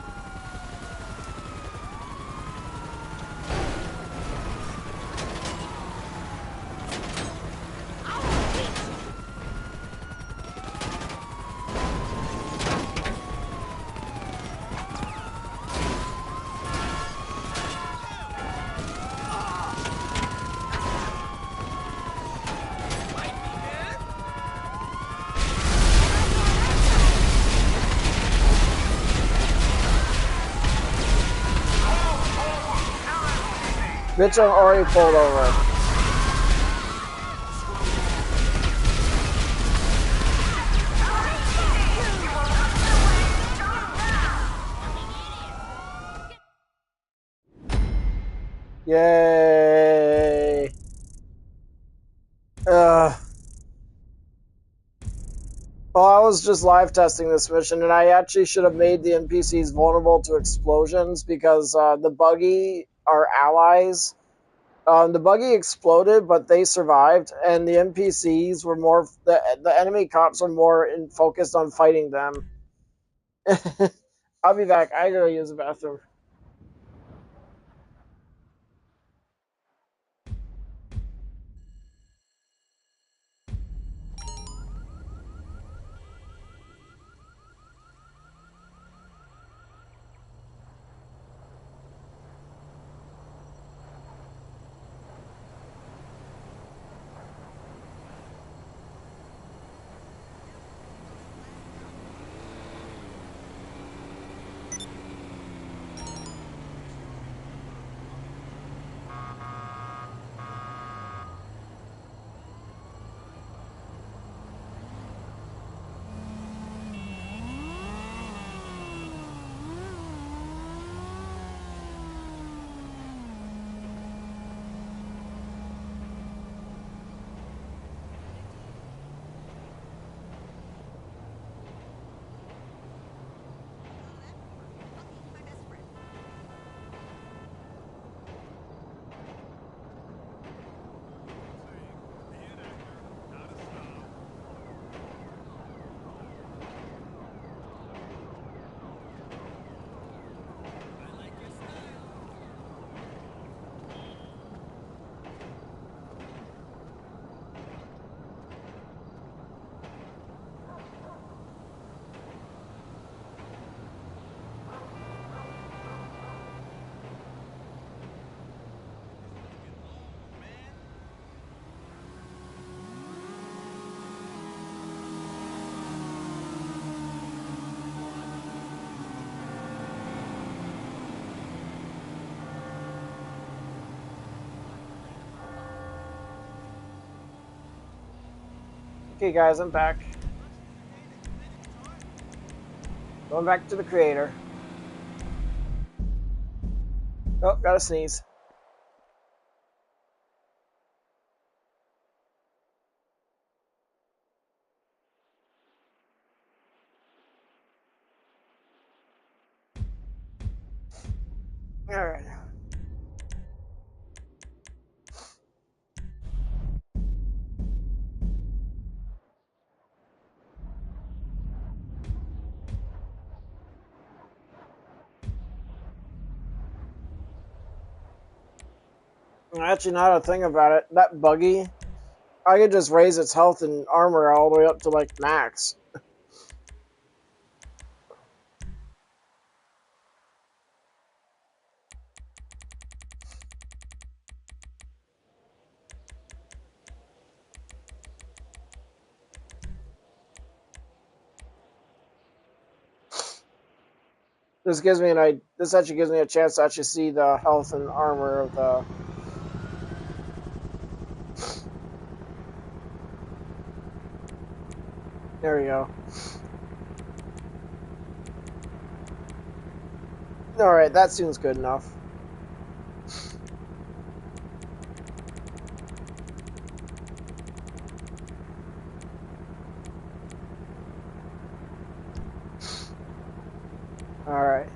Bitch, I'm already pulled over. Yay! Well, I was just live testing this mission, and I actually should have made the NPCs vulnerable to explosions because the buggy are allies. The buggy exploded, but they survived, and the NPCs were more the enemy cops were more focused on fighting them. I'll be back. I gotta use the bathroom. Okay, guys, I'm back. Going back to the creator. Oh, gotta sneeze. Alright. Actually, now that I think about it, that buggy, I could just raise its health and armor all the way up to, like, max. This actually gives me a chance to actually see the health and armor of the... There we go. Alright, that seems good enough. Alright.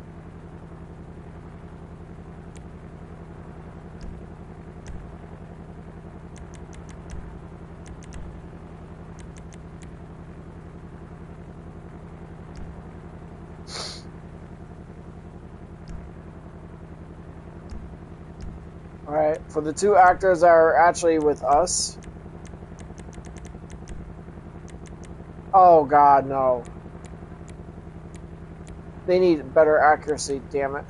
Alright, for the two actors that are actually with us... Oh god, no. They need better accuracy, damn it.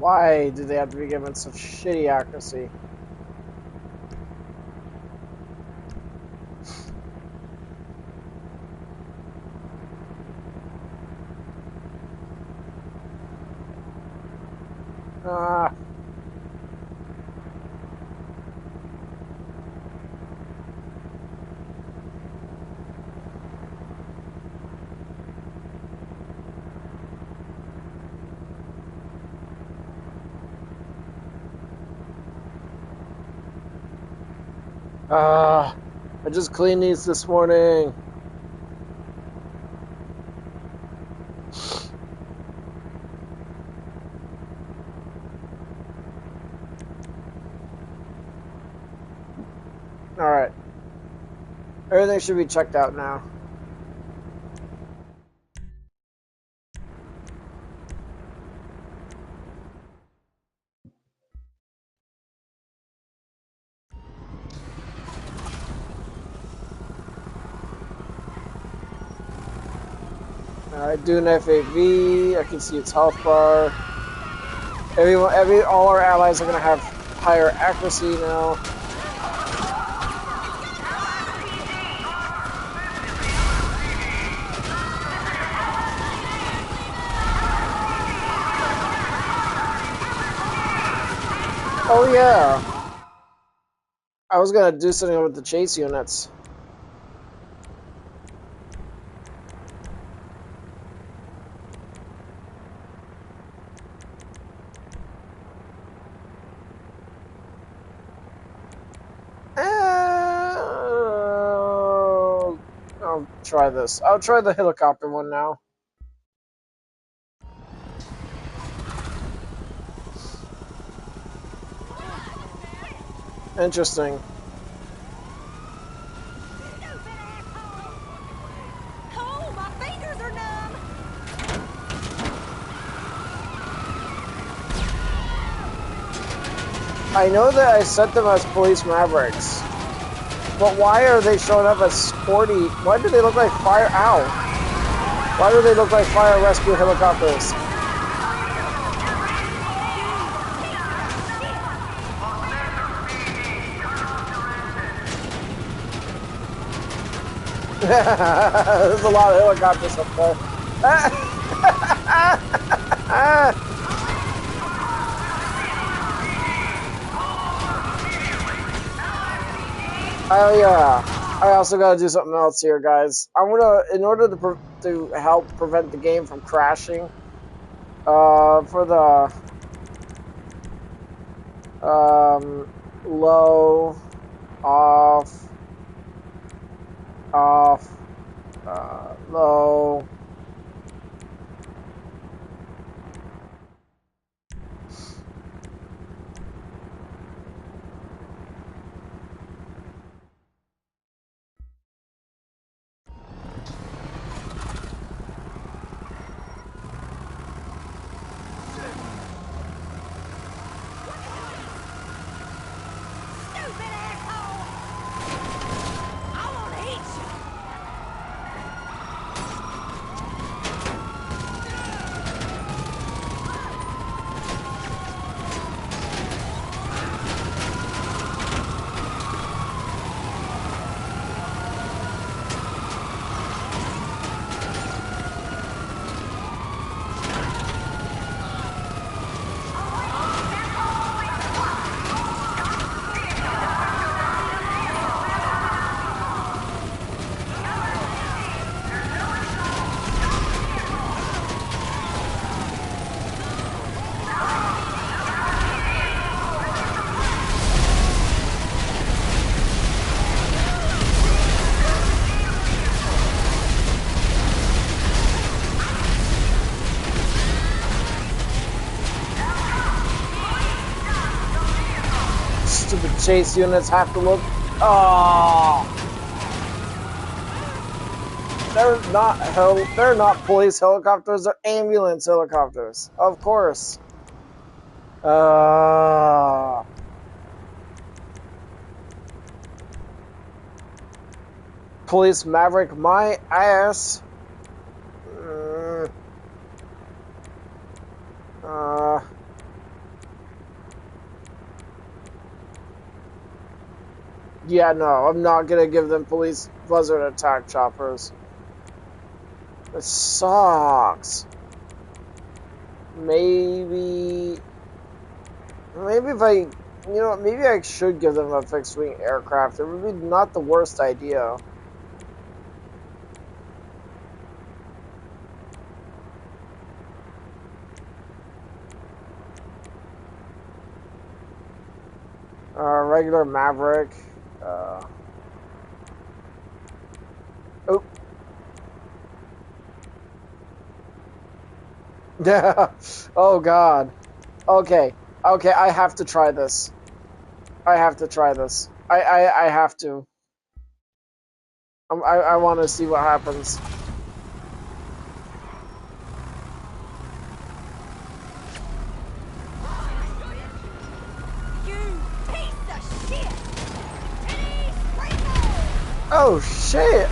Why do they have to be given such shitty accuracy? Ah. I just cleaned these this morning. Alright. Everything should be checked out now. Alright, do an FAV. I can see its health bar. All our allies are gonna have higher accuracy now. Oh yeah. I was gonna do something with the chase units. I'll try this. I'll try the helicopter one now. Interesting. Oh, my fingers are numb. I know that I set them as police mavericks, but why are they showing up as sporty? Why do they look like fire? Ow! Why do they look like fire rescue helicopters? There's a lot of helicopters up there. Oh yeah. I also gotta do something else here, guys. I'm gonna, in order to help prevent the game from crashing, for the low, off, low. Stupid chase units have to look. Oh, they're not police helicopters. They're ambulance helicopters, of course. Police Maverick, my ass. Yeah, no, I'm not gonna give them police buzzard attack choppers. It sucks. Maybe if maybe I should give them a fixed wing aircraft. It would be not the worst idea. Regular Maverick. Oh. Yeah. Oh God. Okay. Okay. I have to try this. I have to try this. I have to. I want to see what happens. You piece of shit! Ready, sprinkle! Oh shit!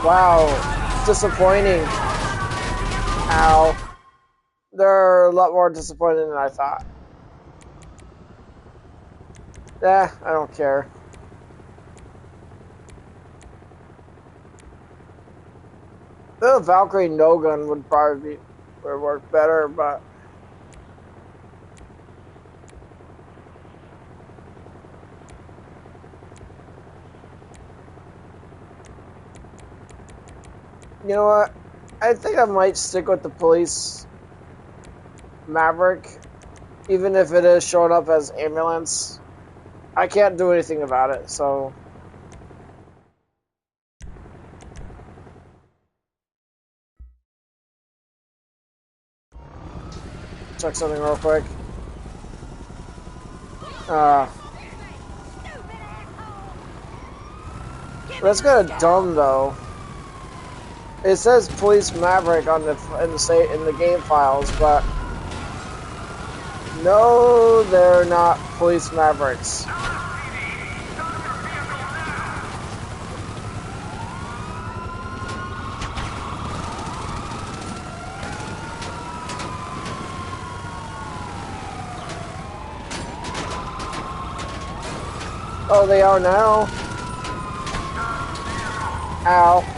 Wow, disappointing. Ow. They're a lot more disappointing than I thought. I don't care. The Valkyrie no gun would probably would work better, but you know what? I think I might stick with the police Maverick, even if it is showing up as ambulance. I can't do anything about it, so. Check something real quick. That's kind of dumb though. It says Police Maverick on in the game files, but no, they're not Police Mavericks. Oh, they are now. Ow.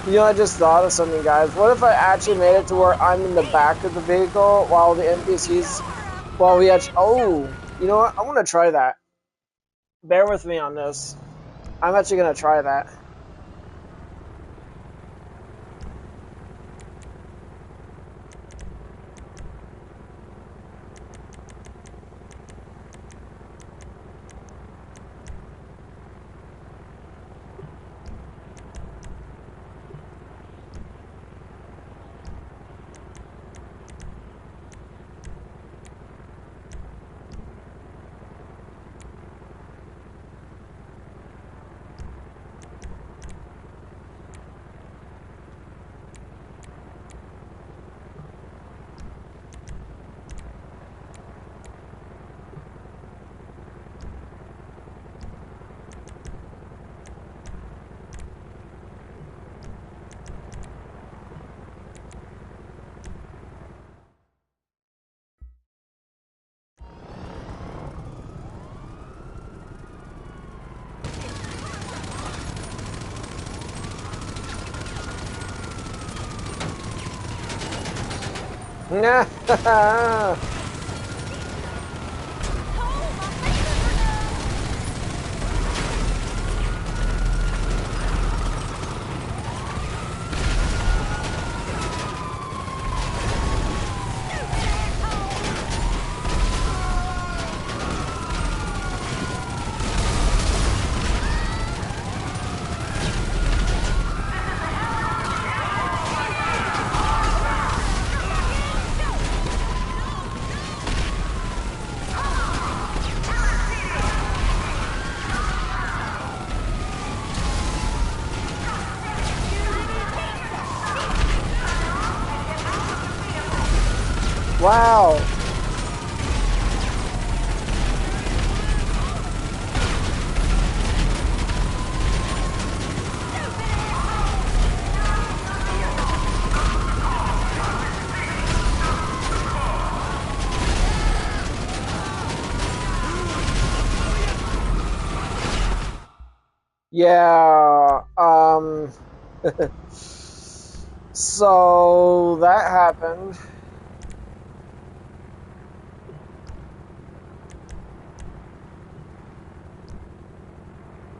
You know, I just thought of something, guys. What if I actually made it to where I'm in the back of the vehicle while the NPCs, while we actually, oh, you know what? I want to try that. Bear with me on this. I'm actually going to try that. Nah. Wow. Yeah, so that happened.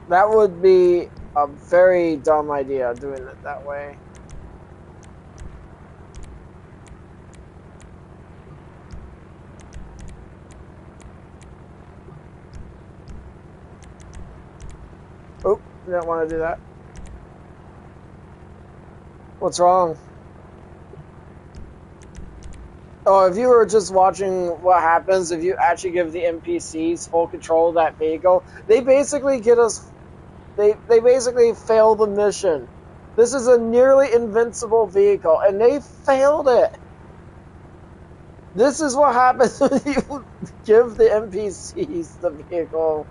That would be a very dumb idea, doing it that way. Oh, didn't want to do that. What's wrong? Oh, if you were just watching what happens if you actually give the NPCs full control of that vehicle, they basically get us. They basically fail the mission. This is a nearly invincible vehicle, and they failed it. This is what happens when you give the NPCs the vehicle.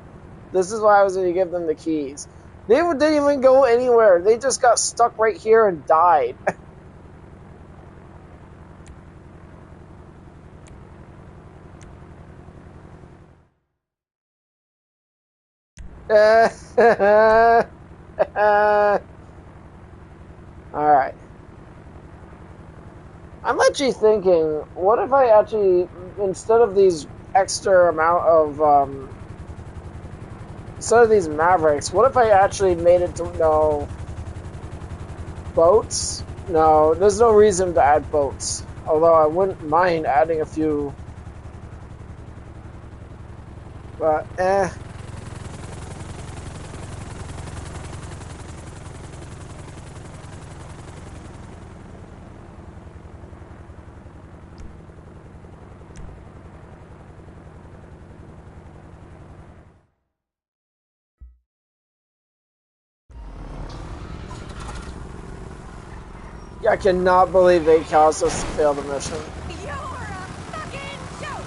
This is what happens when you give them the keys. They didn't even go anywhere. They just got stuck right here and died. Alright. I'm actually thinking, what if I actually, instead of these extra amount of, instead of these Mavericks, what if I actually made it to, no, boats? No, there's no reason to add boats. Although I wouldn't mind adding a few. But, I cannot believe they caused us to fail the mission. You're a fucking joke!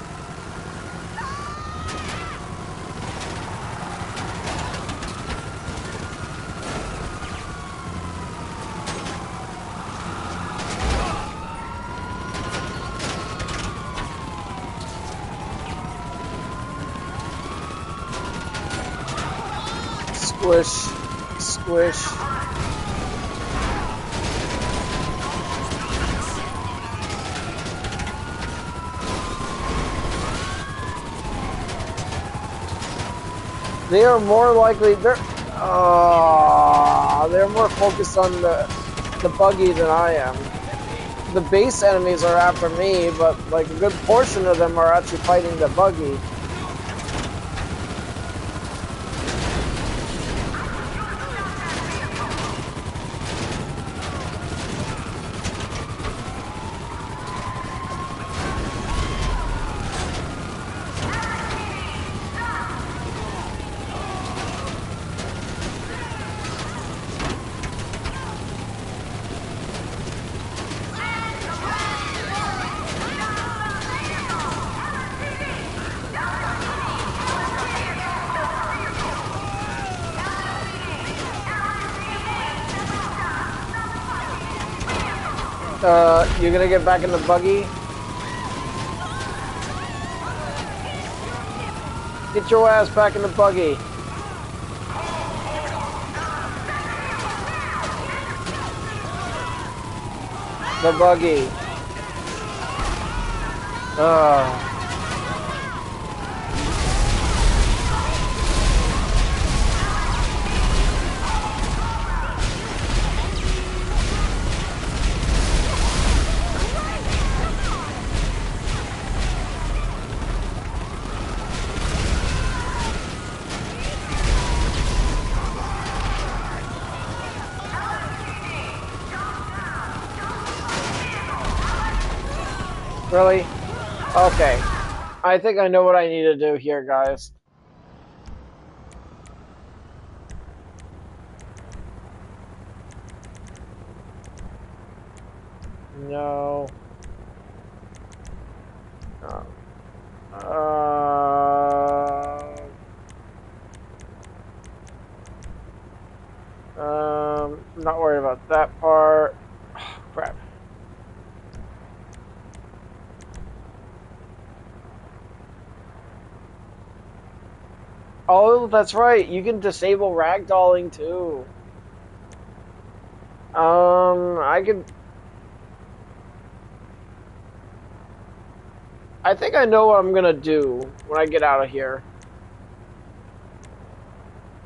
Squish. Squish. They are more likely, they're more focused on the buggy than I am. The base enemies are after me, but like a good portion of them are actually fighting the buggy. You're gonna get back in the buggy? Get your ass back in the buggy. The buggy. Ugh. Really? Okay. I think I know what I need to do here, guys. No. No. Not worried about that part. Oh, crap. Oh, that's right. You can disable ragdolling too. I could. I think I know what I'm gonna do when I get out of here.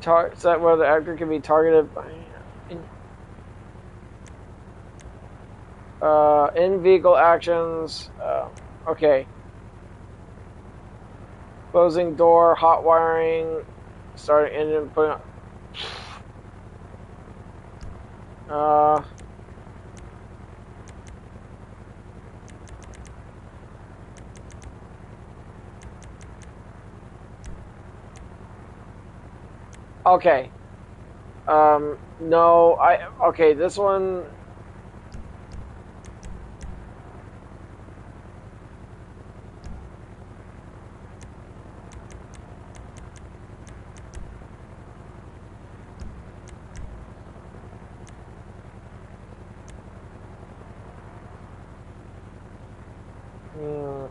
Set where the actor can be targeted by in vehicle actions. Okay. Closing door, hot wiring, starting engine, putting on. Uh, okay. No, okay, this one. Hmm,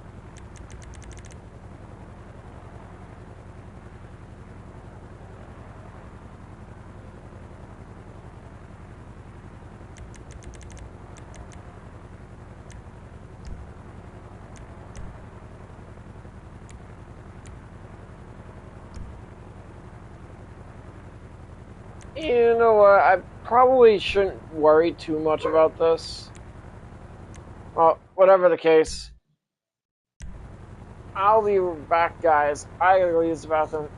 you know what? I probably shouldn't worry too much about this. Well, whatever the case, I'll be back, guys. I gotta go use the bathroom.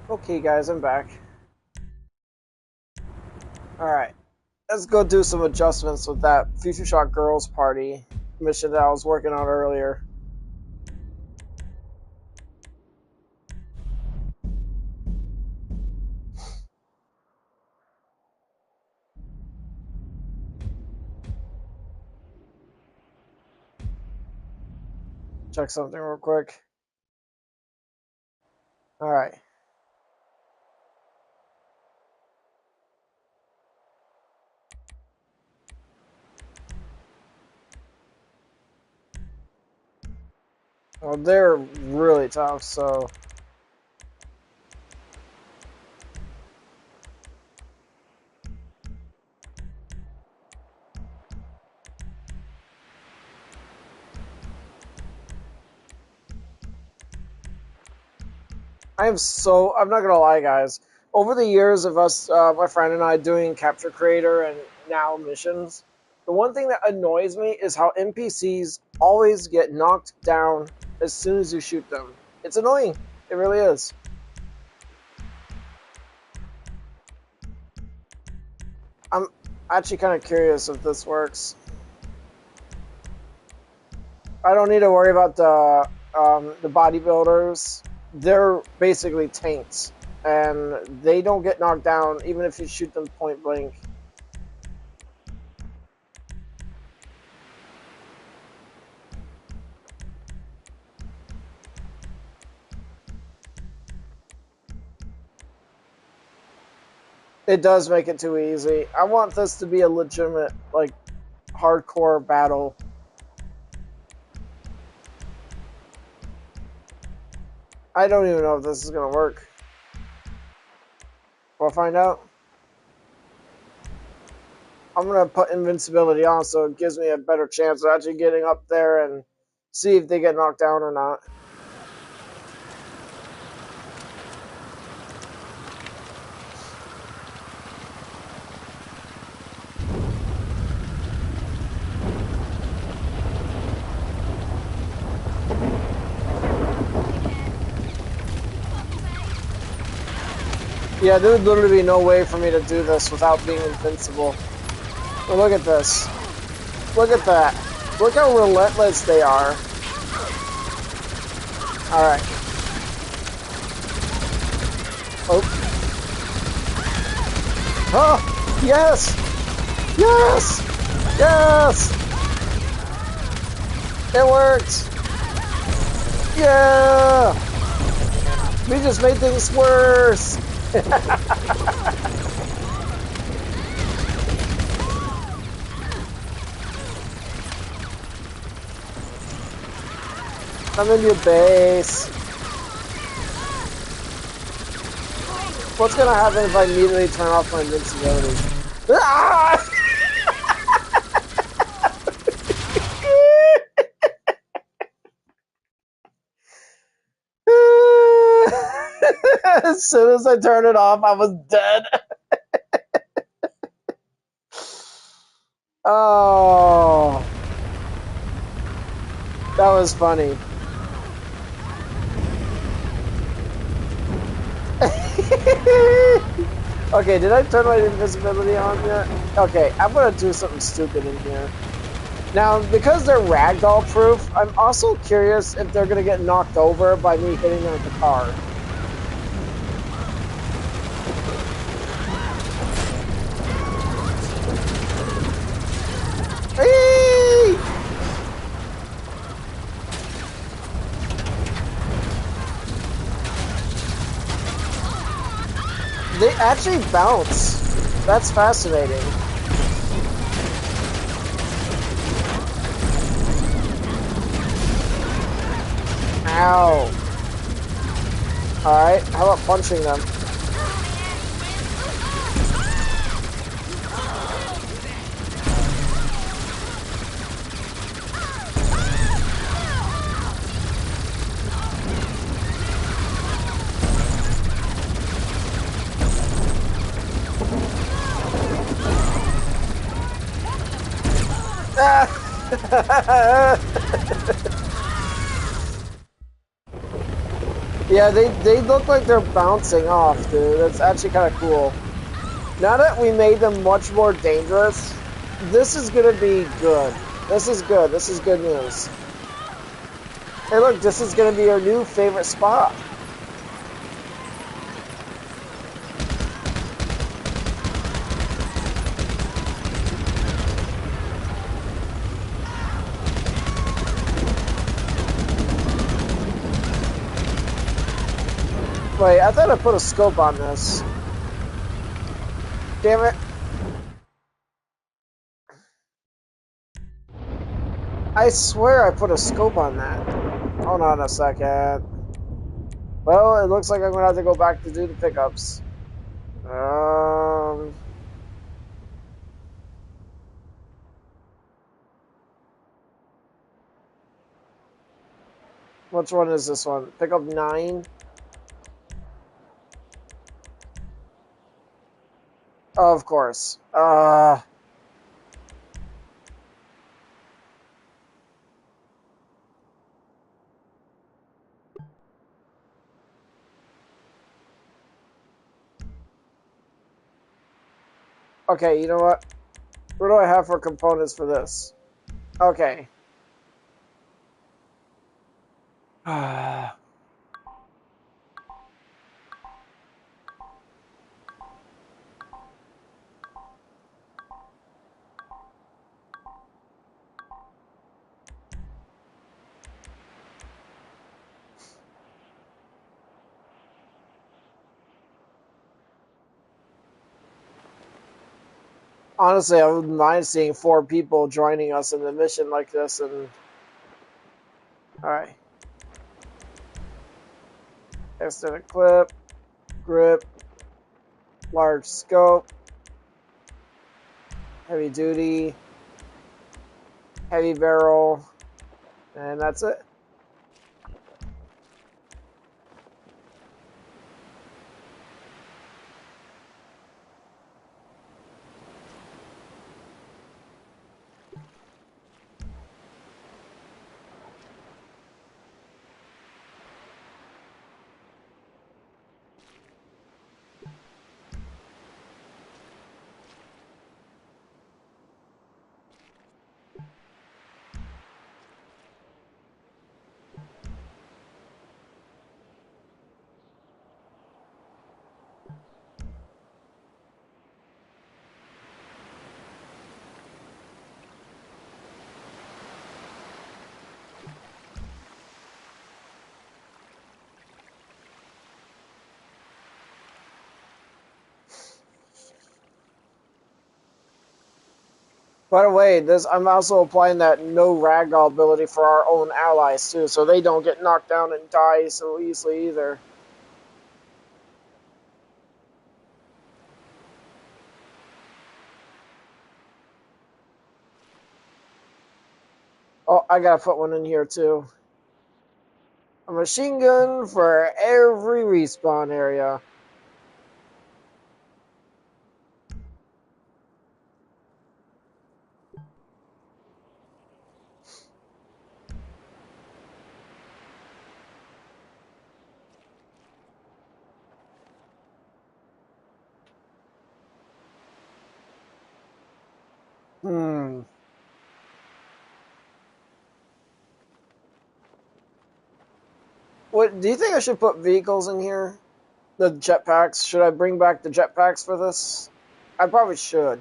Okay, guys, I'm back. Alright, let's go do some adjustments with that Future Shock Girls Party mission that I was working on earlier. Check something real quick. Alright. Well, they're really tough, so... I'm not gonna lie, guys. Over the years of us, my friend and I, doing Capture Creator and now missions, the one thing that annoys me is how NPCs always get knocked down as soon as you shoot them. It's annoying. It really is. I'm actually kind of curious if this works. I don't need to worry about the bodybuilders. They're basically tanks, and they don't get knocked down even if you shoot them point blank. It does make it too easy. I want this to be a legitimate, like, hardcore battle. I don't even know if this is gonna work. We'll find out. I'm gonna put invincibility on so it gives me a better chance of actually getting up there and see if they get knocked down or not. Yeah, there would literally be no way for me to do this without being invincible. But look at this. Look at that. Look how relentless they are. Alright. Oh. Oh! Yes! Yes! Yes! It worked! Yeah! We just made things worse! I'm in your base. What's gonna happen if I immediately turn off my invincibility? Ah! As soon as I turned it off, I was dead. Oh, that was funny. Okay, did I turn my invisibility on yet? Okay, I'm gonna do something stupid in here. Now, because they're ragdoll proof, I'm also curious if they're gonna get knocked over by me hitting them with the car. Whee! They actually bounce. That's fascinating. Ow. Alright, how about punching them? Yeah, they look like they're bouncing off, dude. That's actually kind of cool. Now that we made them much more dangerous, this is gonna be good. This is good. This is good news. Hey, look, this is gonna be our new favorite spot. Wait, I thought I put a scope on this. Damn it. I swear I put a scope on that. Hold on a second. Well, it looks like I'm gonna have to go back to do the pickups. Which one is this one? Pickup 9? Oh, of course. Okay, you know what? What do I have for components for this? Okay. Honestly, I wouldn't mind seeing 4 people joining us in a mission like this. And all right, extended clip, grip, large scope, heavy duty, heavy barrel, and that's it. By the way, this I'm also applying that no ragdoll ability for our own allies too, so they don't get knocked down and die so easily either. Oh, I gotta put one in here too. A machine gun for every respawn area. Hmm. What do you think I should put vehicles in here? The jetpacks? Should I bring back the jetpacks for this? I probably should.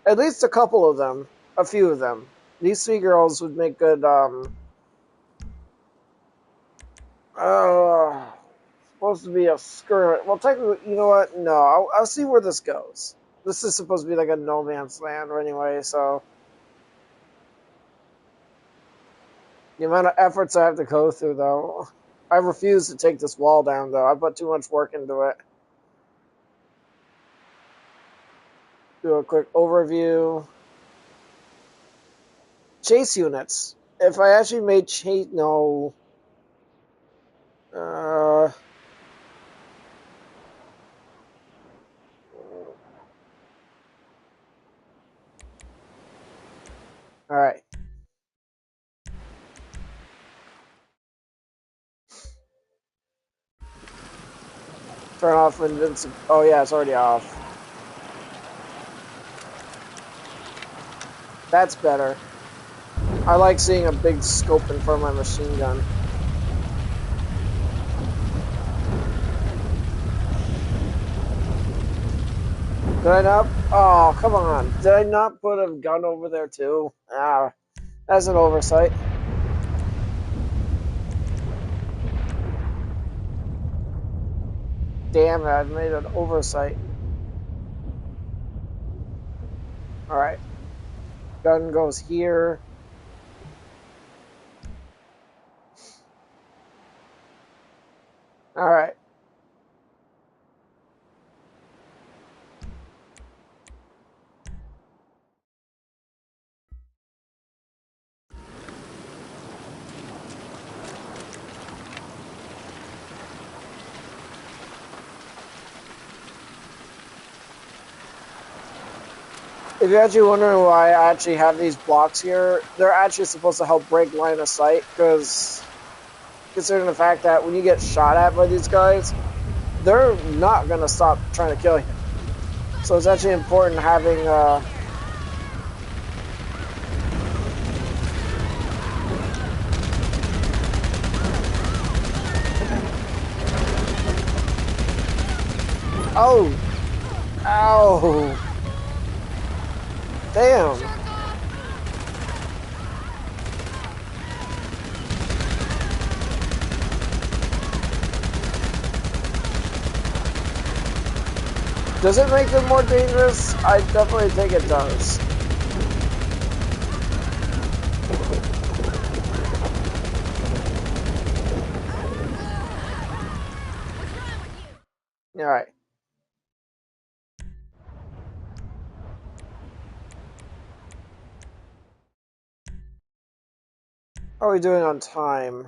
At least a couple of them. A few of them. These 3 girls would make good, supposed to be a skirmish. Well, technically, you know what? No, I'll see where this goes. This is supposed to be like a no man's land anyway, so. The amount of efforts I have to go through, though. I refuse to take this wall down, though. I put too much work into it. Do a quick overview. Chase units. If I actually made chase... No. Alright. Turn off invincible... Oh, yeah, it's already off. That's better. I like seeing a big scope in front of my machine gun. Did I not? Oh, come on. Did I not put a gun over there, too? Ah, that's an oversight. Damn it, I've made an oversight. Alright. Gun goes here. All right. If you're actually wondering why I actually have these blocks here, they're actually supposed to help break line of sight, because considering the fact that when you get shot at by these guys, they're not going to stop trying to kill you. So it's actually important having oh! Ow! Damn! Does it make them more dangerous? I definitely think it does. Alright. How are we doing on time?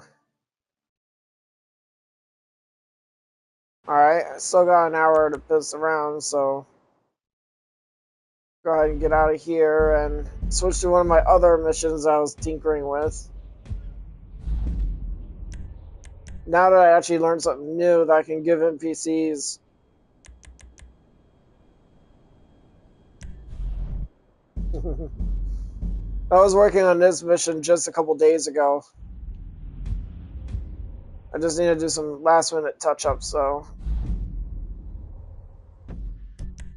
Alright, I still got an hour to piss around, so go ahead and get out of here and switch to one of my other missions I was tinkering with. Now that I actually learned something new that I can give NPCs. I was working on this mission just a couple days ago. I just need to do some last minute touch-ups, so.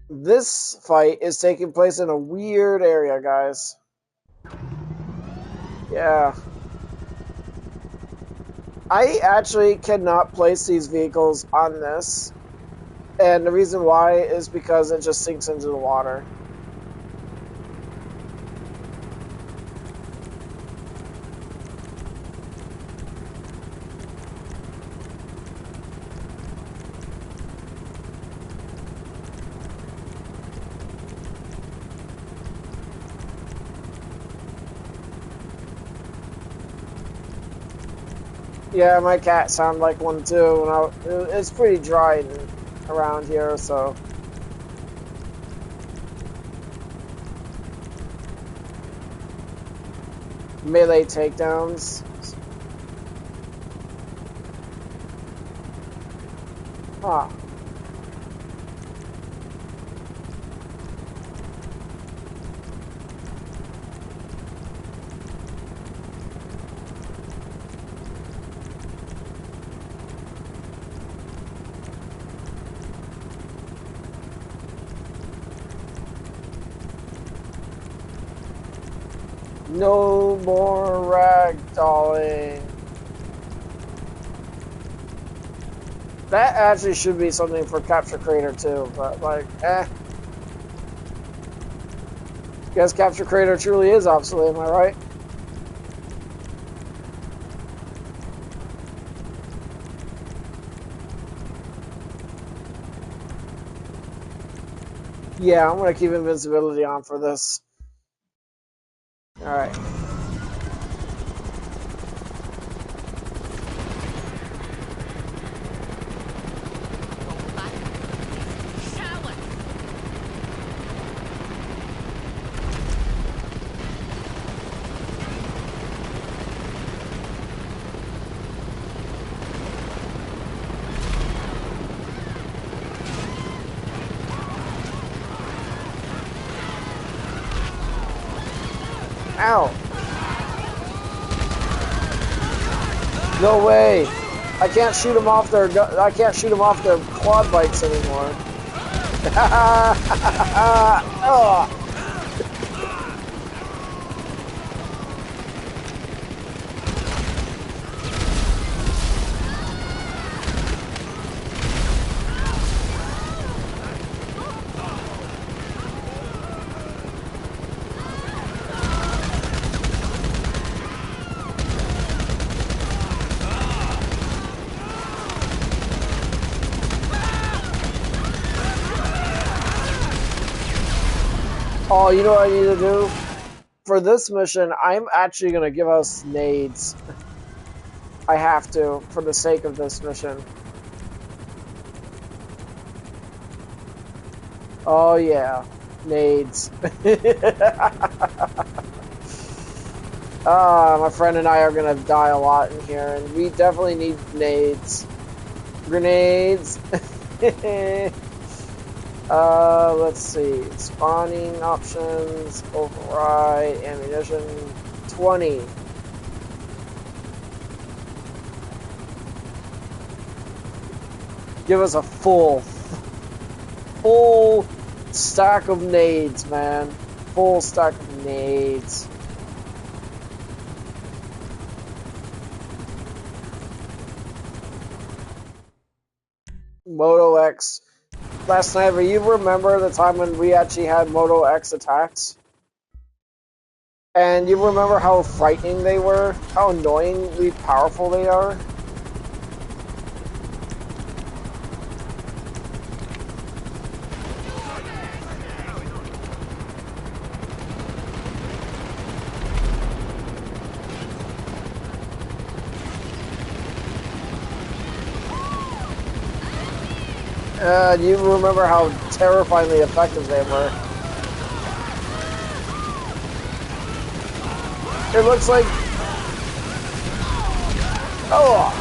This fight is taking place in a weird area, guys. Yeah. I actually cannot place these vehicles on this. And the reason why is because it just sinks into the water. Yeah, my cat sounded like one too. And it's pretty dry around here, so. Melee takedowns. Huh. No more ragdolling. That actually should be something for Capture Creator too, but like, Guess Capture Creator truly is obsolete, am I right? Yeah, I'm gonna keep invincibility on for this. Alright. Ow! No way! I can't shoot them off their quad bikes anymore. Oh. Oh, you know what I need to do? For this mission, I'm actually going to give us nades. I have to, for the sake of this mission. Oh, yeah. Nades. My friend and I are going to die a lot in here, and we definitely need nades. Grenades. Let's see. Spawning options, override, ammunition, 20. Give us a full stack of nades, man. Full stack of nades. Moto X. Last night, you remember the time when we actually had Moto X attacks? And you remember how frightening they were? How annoyingly powerful they are? You remember how terrifyingly effective they were. It looks like... Oh!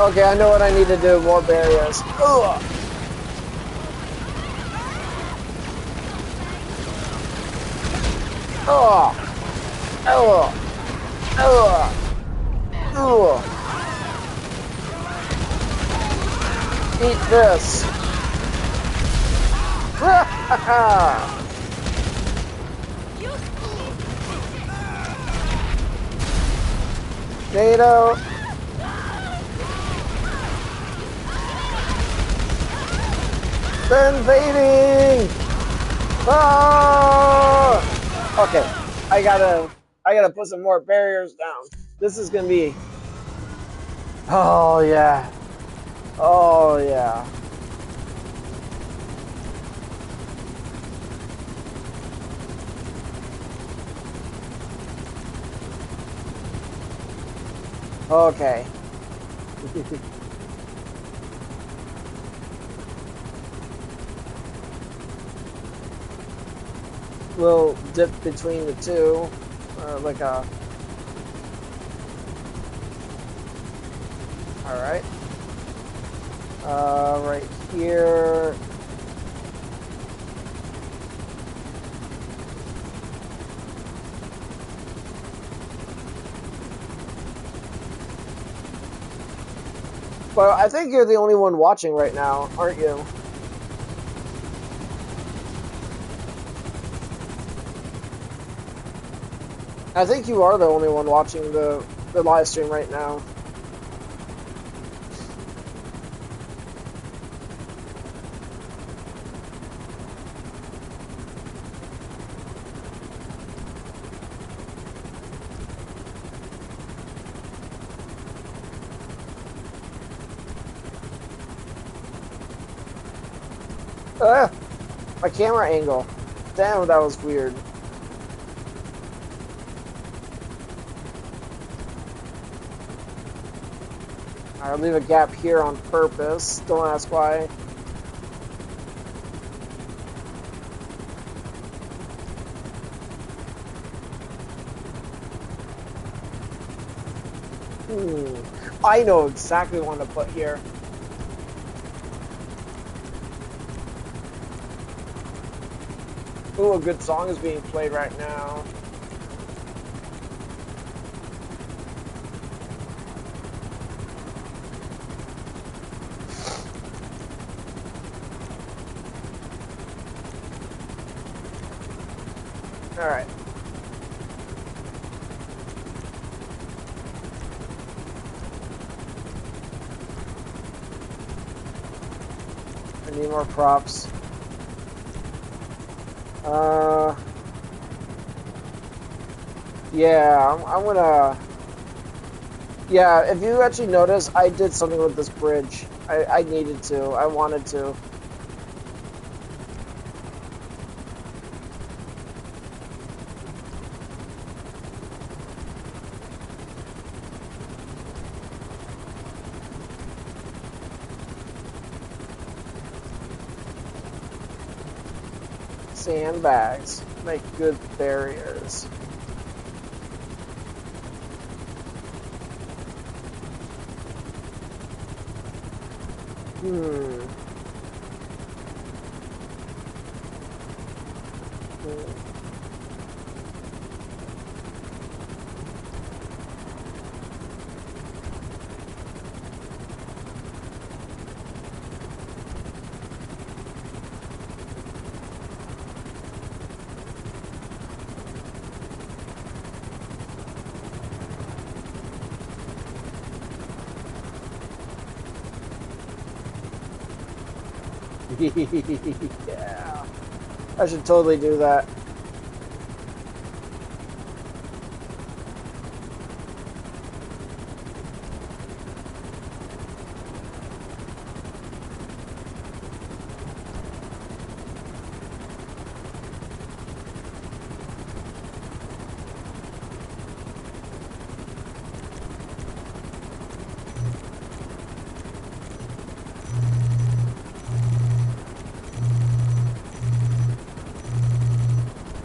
Okay, I know what I need to do. More barriers. Oh! Oh! Oh! Oh! Oh! Eat this! NATO! They're invading! Ah! Okay, I gotta put some more barriers down. This is gonna be... Oh yeah. Oh yeah. Okay. We'll dip between the two, like a... Alright. Right here. Well, I think you're the only one watching right now, aren't you? I think you are the only one watching the live stream right now. My camera angle. Damn, that was weird. I'll leave a gap here on purpose. Don't ask why. I know exactly what to put here. Ooh, a good song is being played right now. Alright. I need more props. Yeah, I'm gonna... Yeah, if you actually notice, I did something with this bridge. I needed to. I wanted to. Sandbags make good barriers. Hmm. Yeah. I should totally do that.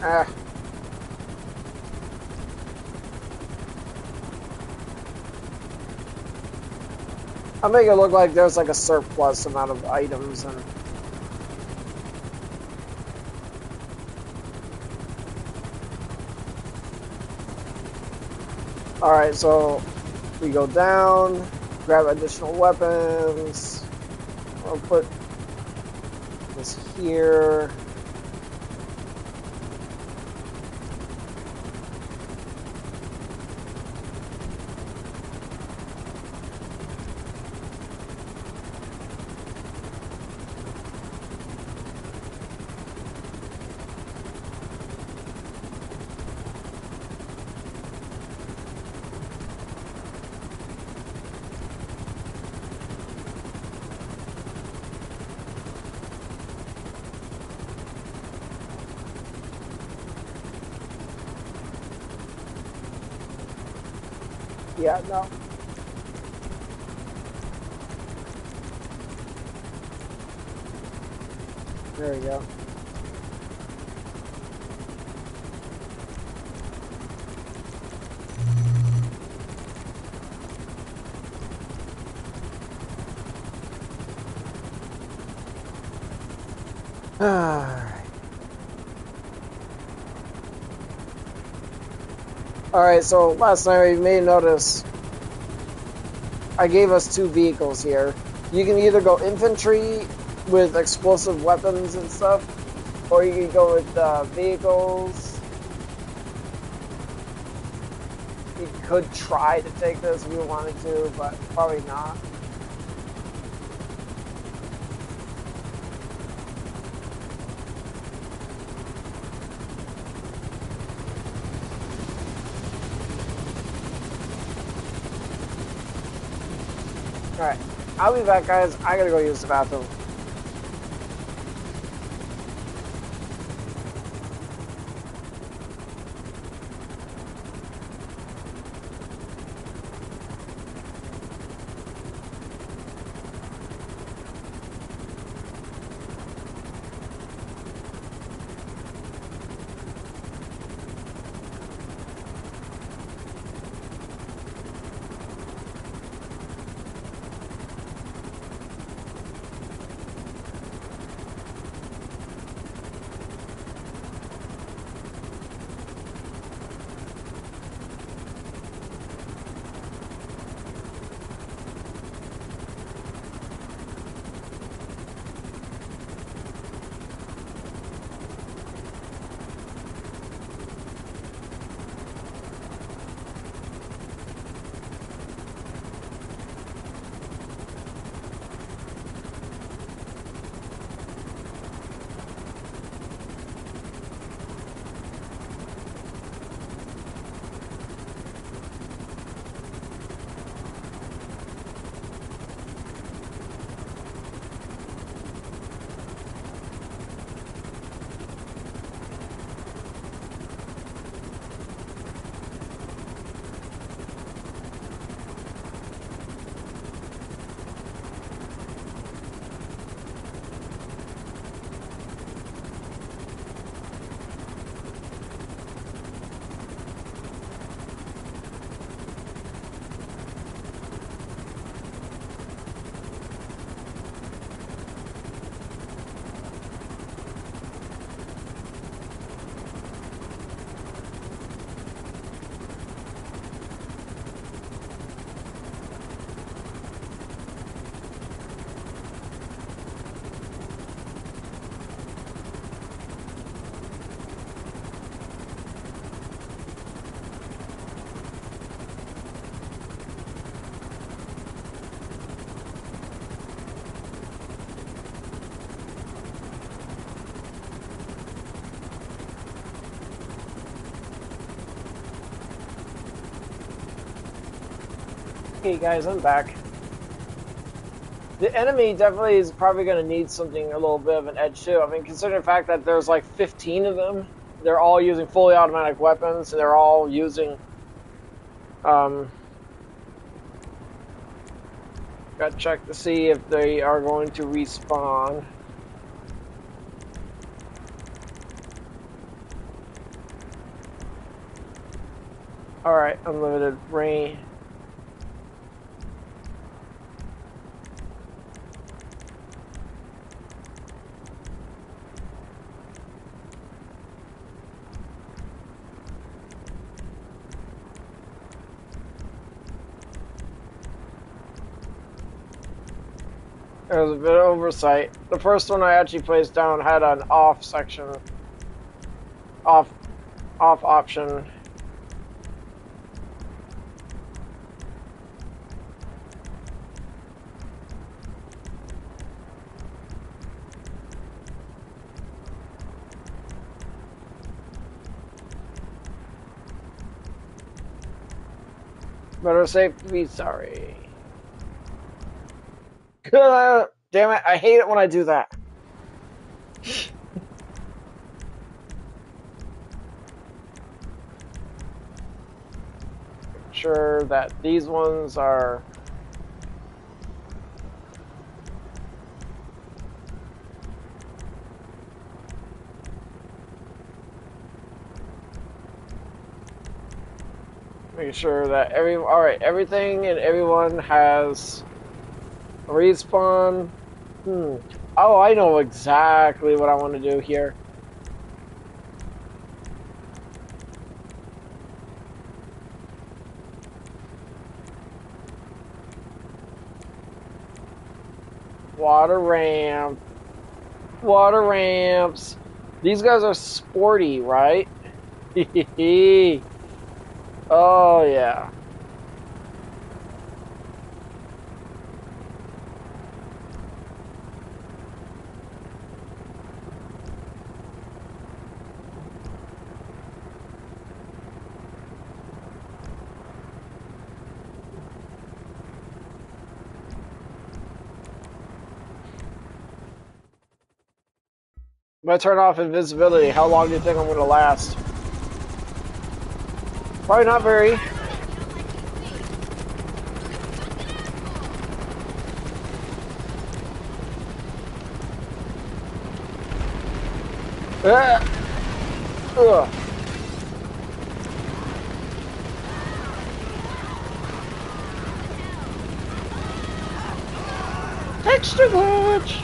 Ah. I'll make it look like there's like a surplus amount of items and alright, so we go down, grab additional weapons. I'll put this here. Yeah, no. There we go. Alright, so last night you may notice I gave us 2 vehicles here. You can either go infantry with explosive weapons and stuff, or you can go with vehicles. You could try to take this if you wanted to, but probably not. Alright, I'll be back, guys. I gotta go use the bathroom. Okay, guys, I'm back. The enemy definitely is probably going to need something a little bit of an edge too. I mean, considering the fact that there's like 15 of them, they're all using fully automatic weapons, and they're all using. Got to check to see if they are going to respawn. All right, unlimited range. There was a bit of oversight. The first one I actually placed down had an off section, off option. Better safe to be sorry. Damn it, I hate it when I do that. Make sure that these ones are... Making sure that alright, everything and everyone has a respawn. Oh, I know exactly what I want to do here. Water ramp. Water ramps. These guys are sporty, right? Oh, yeah. If I turn off invisibility, how long do you think I'm going to last? Probably not very. Ugh. Extra glitch!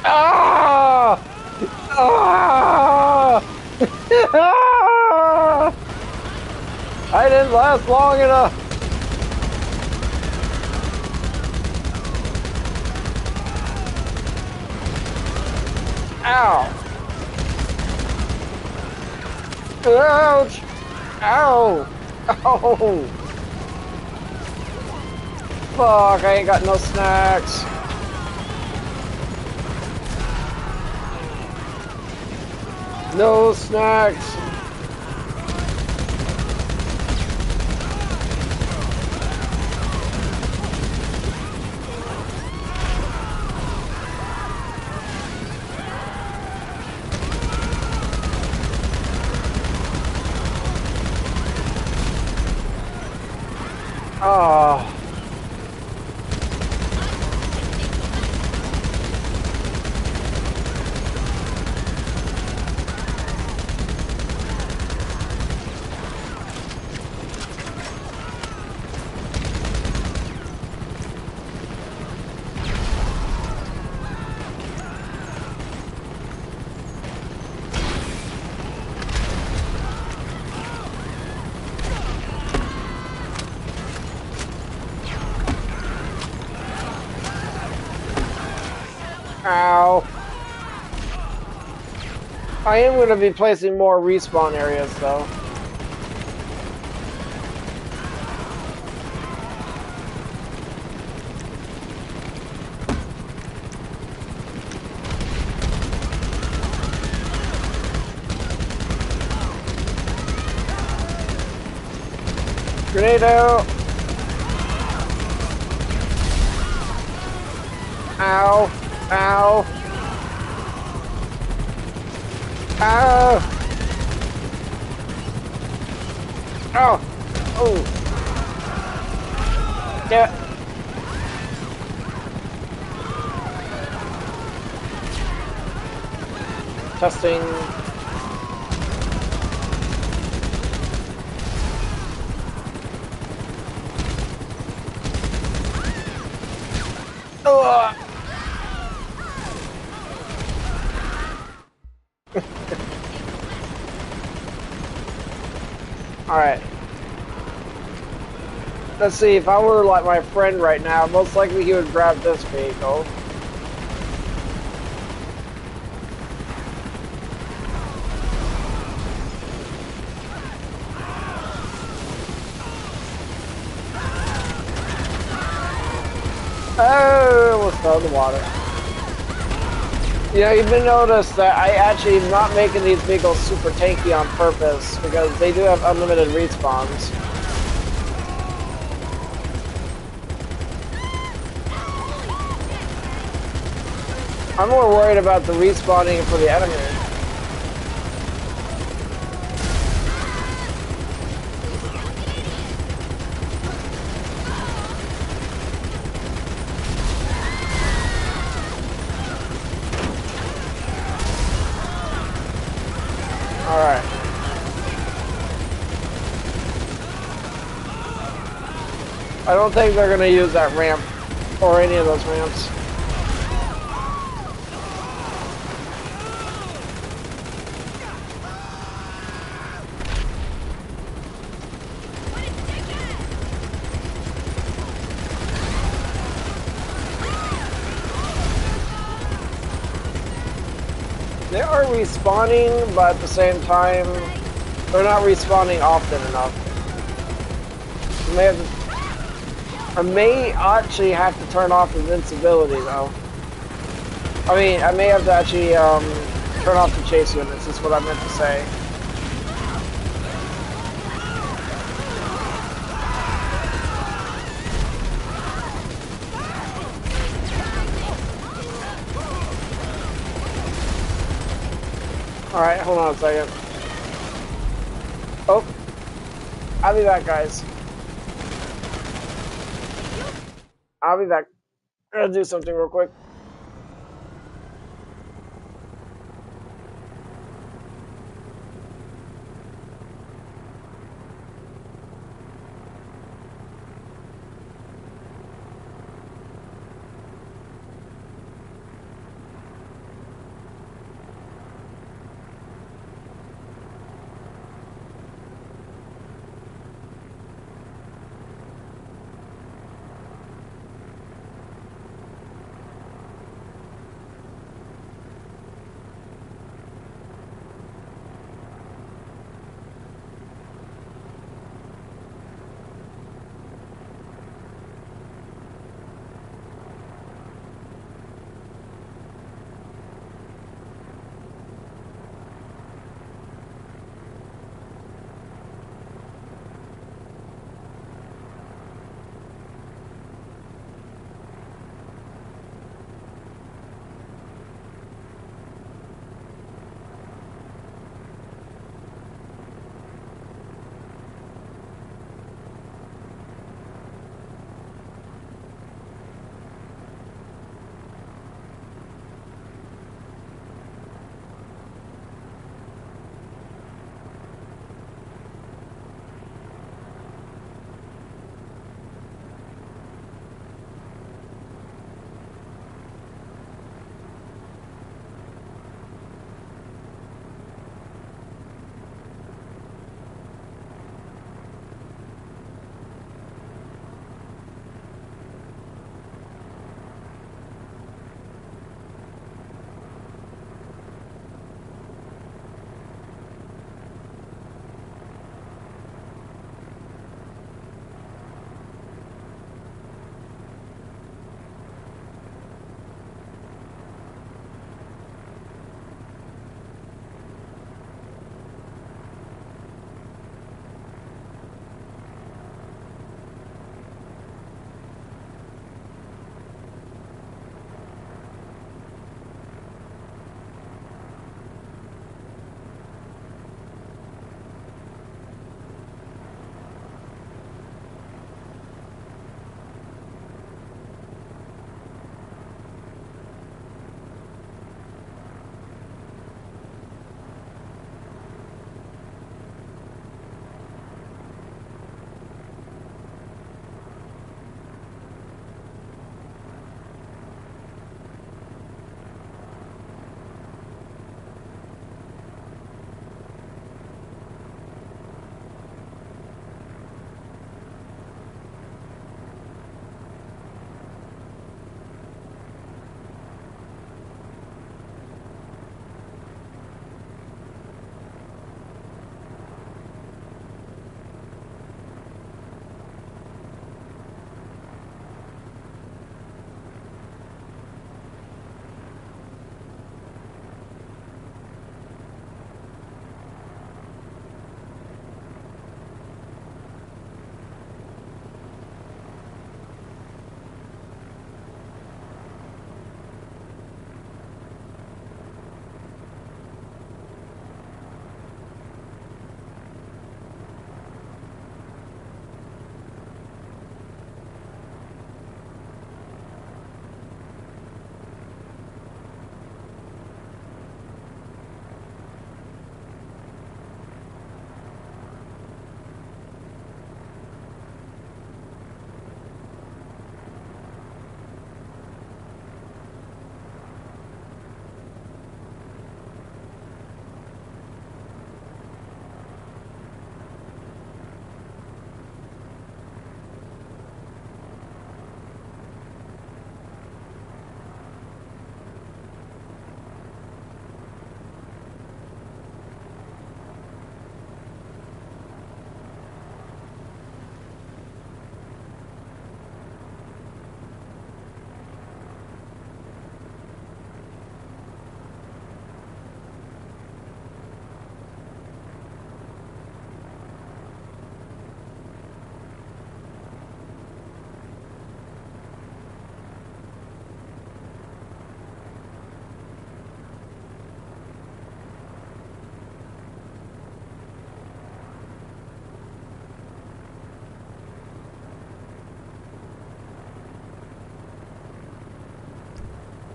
Ah! Ah! I didn't last long enough. Ow! Ouch! Ow! Ow! Fuck, I ain't got no snacks. No snacks. Oh. Ow. I am going to be placing more respawn areas, though. Grenade out. Ow. Ow. Ow. Oh. Oh. Yeah. Testing. Ugh. Alright. Let's see, if I were like my friend right now, most likely he would grab this vehicle. Oh, almost fell in the water. You know, you've been noticed that I actually am not making these vehicles super tanky on purpose because they do have unlimited respawns. I'm more worried about the respawning for the enemy. Alright. I don't think they're going to use that ramp or any of those ramps. They are respawning, but at the same time, they're not respawning often enough. I may actually have to turn off invincibility though. I mean, I may have to actually turn off the chase units, is what I meant to say. Alright, hold on a second. Oh, I'll be back, guys. I'll be back. I'm gonna do something real quick.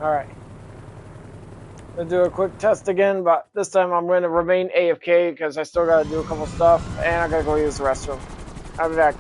Alright. Gonna do a quick test again, but this time I'm gonna remain AFK because I still gotta do a couple stuff and I gotta go use the restroom. I'll be back.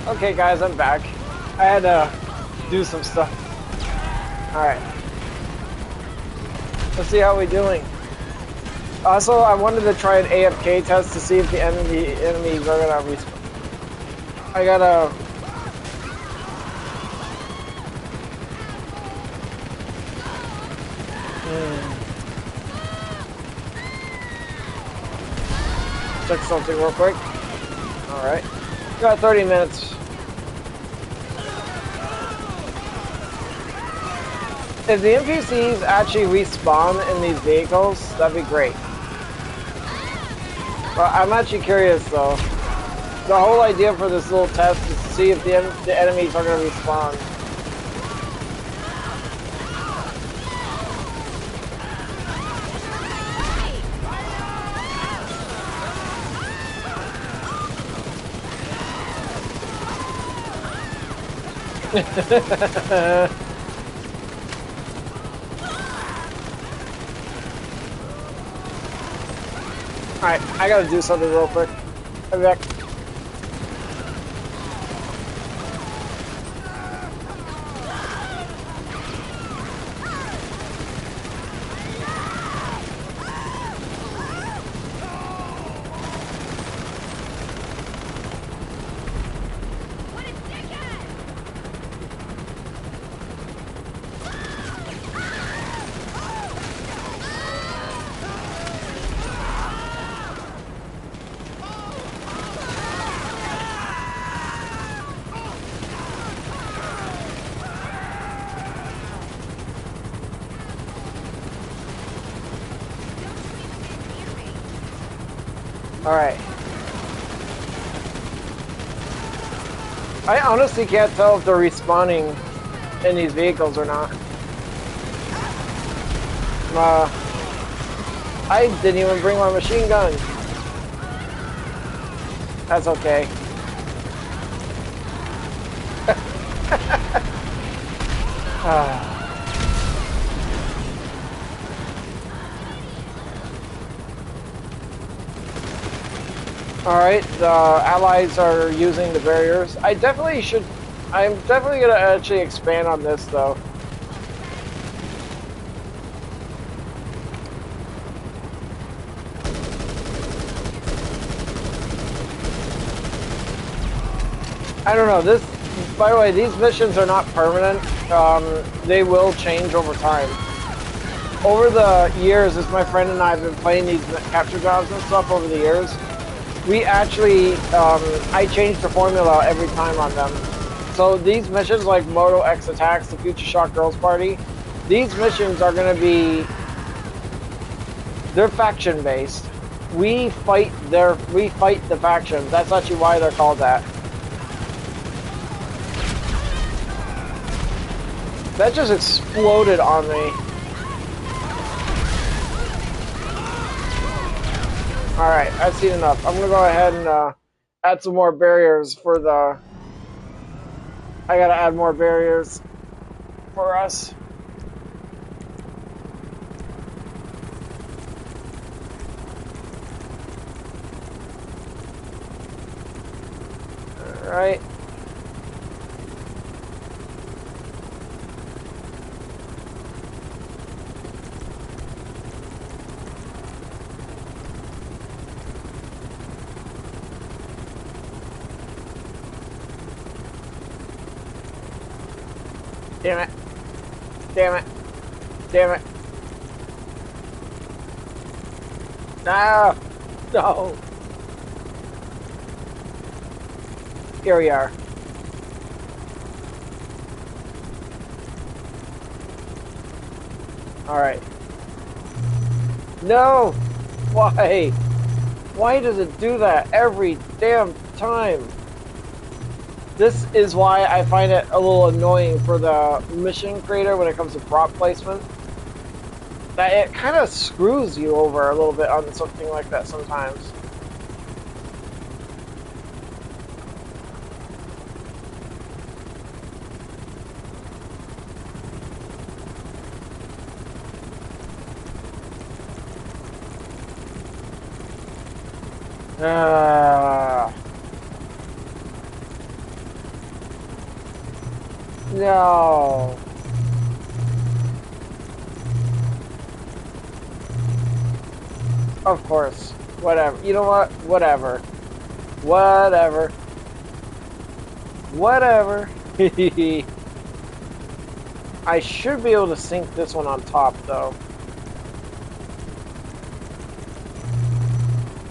Okay guys, I'm back. I had to do some stuff. Alright. Let's see how we're doing. Also, I wanted to try an AFK test to see if the enemies are gonna respawn. I gotta... Check something real quick. Alright. Got 30 minutes. If the NPCs actually respawn in these vehicles, that'd be great. But I'm actually curious though. The whole idea for this little test is to see if the enemies are going to respawn. Alright, I gotta do something real quick. I'll be back. Alright. I honestly can't tell if they're respawning in these vehicles or not. I didn't even bring my machine gun. That's okay. Alright, the allies are using the barriers. I'm definitely gonna actually expand on this though. I don't know. This, by the way, these missions are not permanent. They will change over time. Over the years, as my friend and I have been playing these capture jobs and stuff over the years, we actually, I changed the formula every time on them. So these missions, like Moto X Attacks, the Future Shock Girls Party, these missions are going to be, they're faction based. We fight the factions. That's actually why they're called that. That just exploded on me. Alright, I've seen enough. I'm gonna go ahead and add some more barriers for the... I gotta add more barriers for us. Alright. Damn it. Damn it. Damn it. No. No. Here we are. Alright. No! Why? Why does it do that every damn time? This is why I find it a little annoying for the mission creator when it comes to prop placement. That it kind of screws you over a little bit on something like that sometimes. No. Of course. Whatever. You know what? Whatever. Whatever. Whatever. I should be able to sink this one on top, though.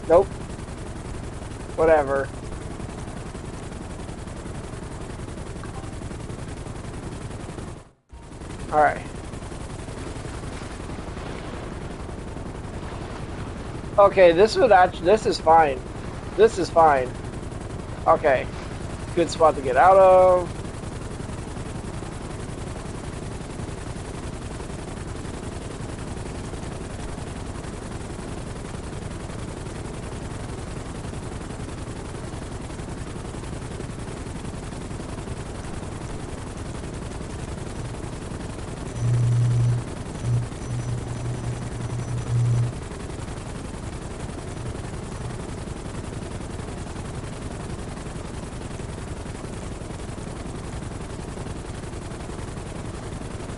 Nope. Whatever. Alright. Okay, this is fine. This is fine. Okay. Good spot to get out of.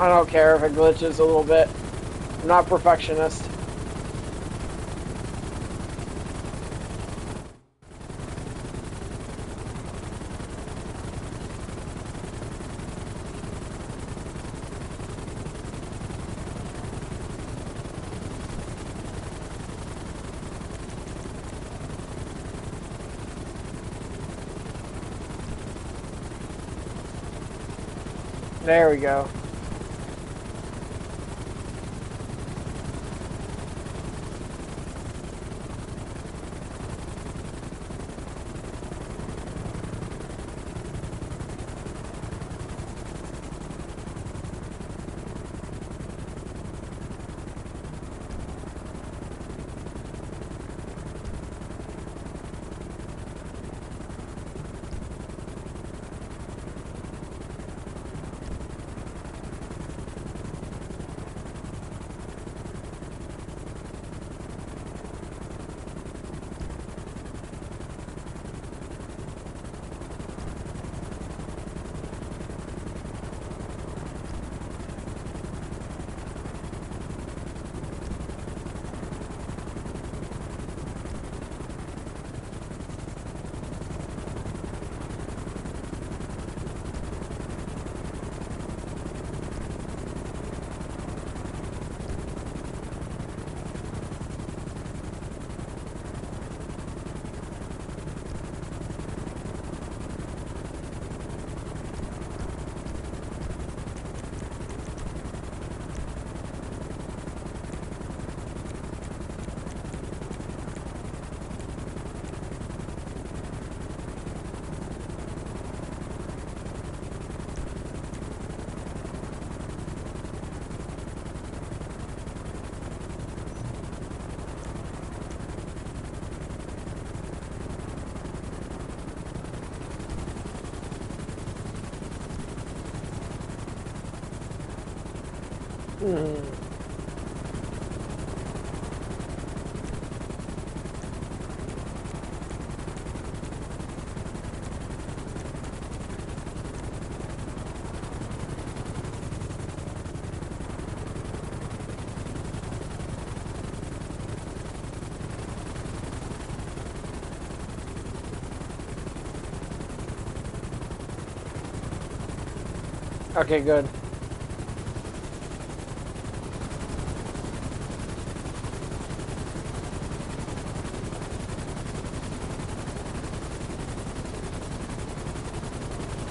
I don't care if it glitches a little bit. I'm not a perfectionist. There we go. Hmm. Okay, good.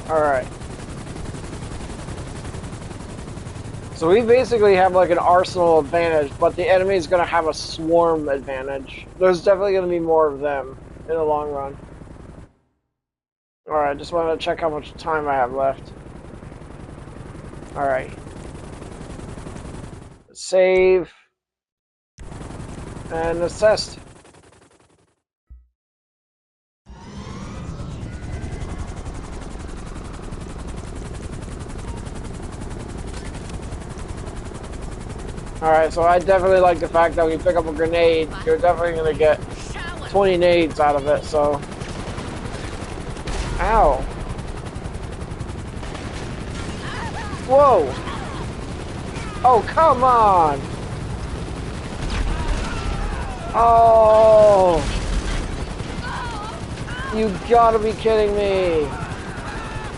Alright. So we basically have like an arsenal advantage, but the enemy is going to have a swarm advantage. There's definitely going to be more of them in the long run. Alright, just wanted to check how much time I have left. Alright. Save. And assess. Alright, so I definitely like the fact that when you pick up a grenade, you're definitely going to get 20 nades out of it, so... Ow. Whoa! Oh, come on! Oh! You gotta be kidding me!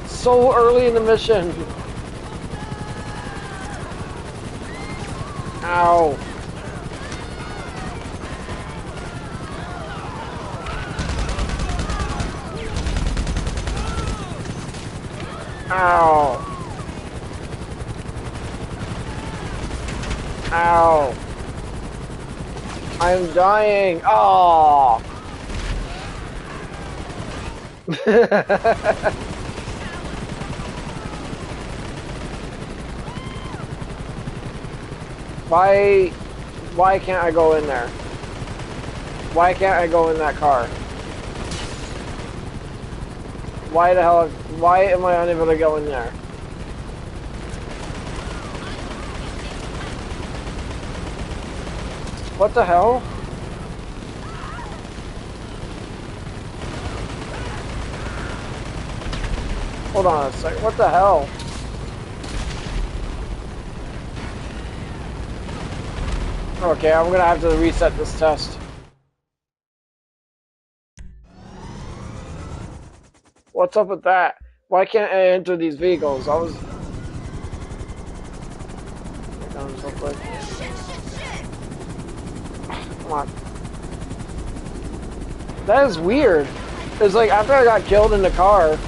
So early in the mission! Ow! Ow! Ow! I'm dying! Oh! Why can't I go in there? Why can't I go in that car? Why the hell? Why am I unable to go in there? What the hell? Hold on a second. What the hell? Okay, I'm gonna have to reset this test. What's up with that? Why can't I enter these vehicles? I was... Down real quick. Come on. That is weird. It's like after I got killed in the car,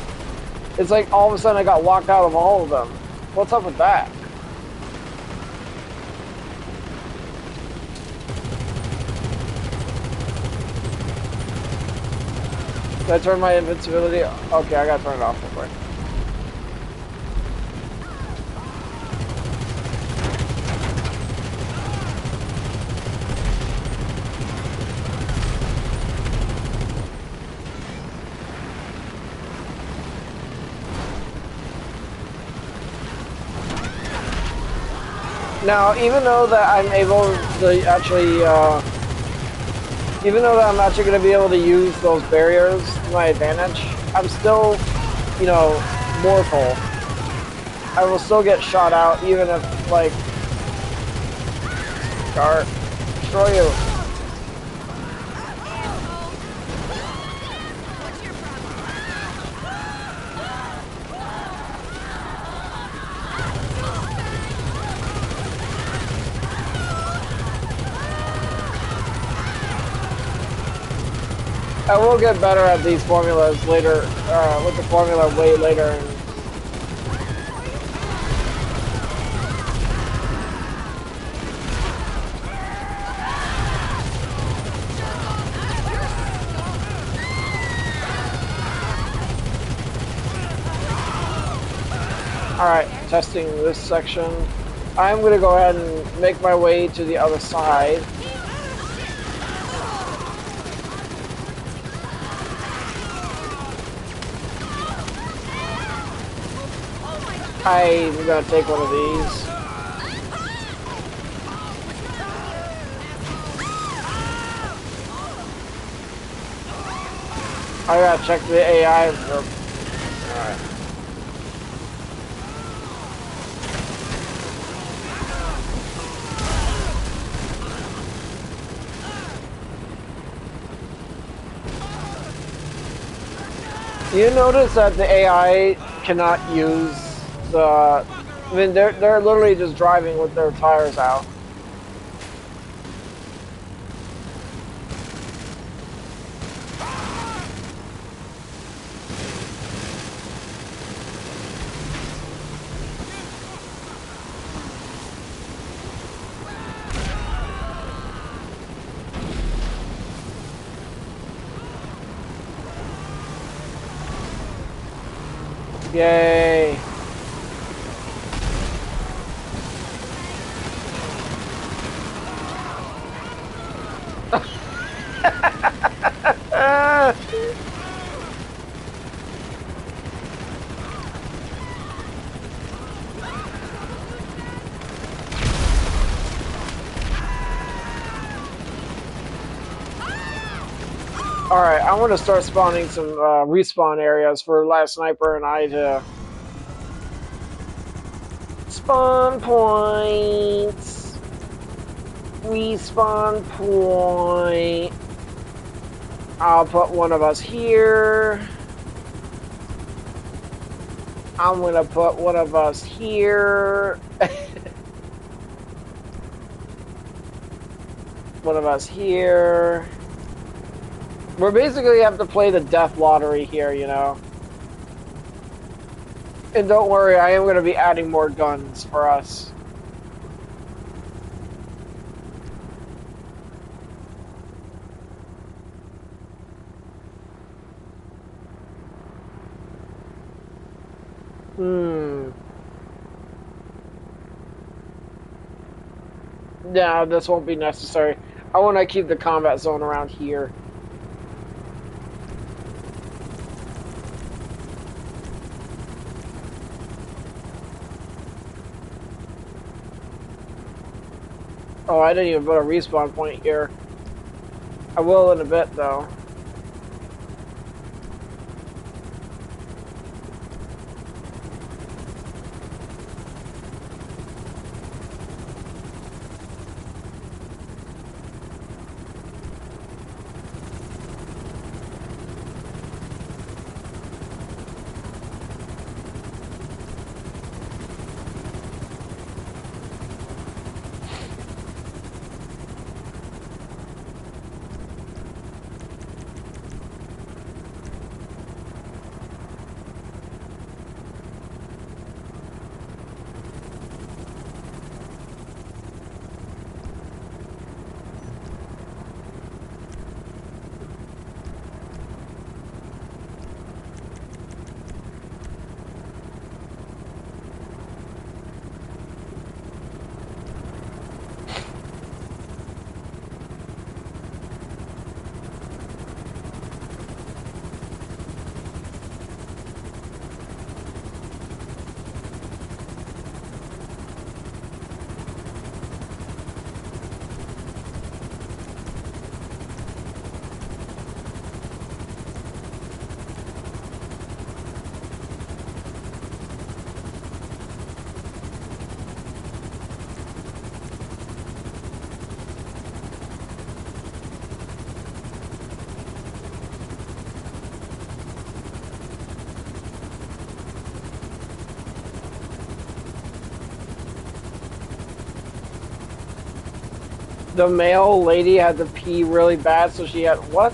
it's like all of a sudden I got locked out of all of them. What's up with that? Did I turn my invincibility? Okay, I gotta turn it off real quick. Now, even though that I'm able to actually, even though that I'm actually going to be able to use those barriers to my advantage, I'm still, you know, mortal. I will still get shot out, even if, like, car, destroy you. I will get better at these formulas later, with the formula way later. Alright, testing this section. I'm going to go ahead and make my way to the other side. I'm gonna take one of these. I gotta check the AI. Alright. You notice that the AI cannot use the. I mean, they're literally just driving with their tires out. Yay! Alright, I want to start spawning some respawn areas for Last Sniper and I to spawn points. Respawn point. I'll put one of us here. I'm gonna put one of us here. One of us here. We're basically have to play the death lottery here, you know. And don't worry, I am gonna be adding more guns for us. No, this won't be necessary. I want to keep the combat zone around here. Oh, I didn't even put a respawn point here. I will in a bit, though. The male lady had to pee really bad, so she had what?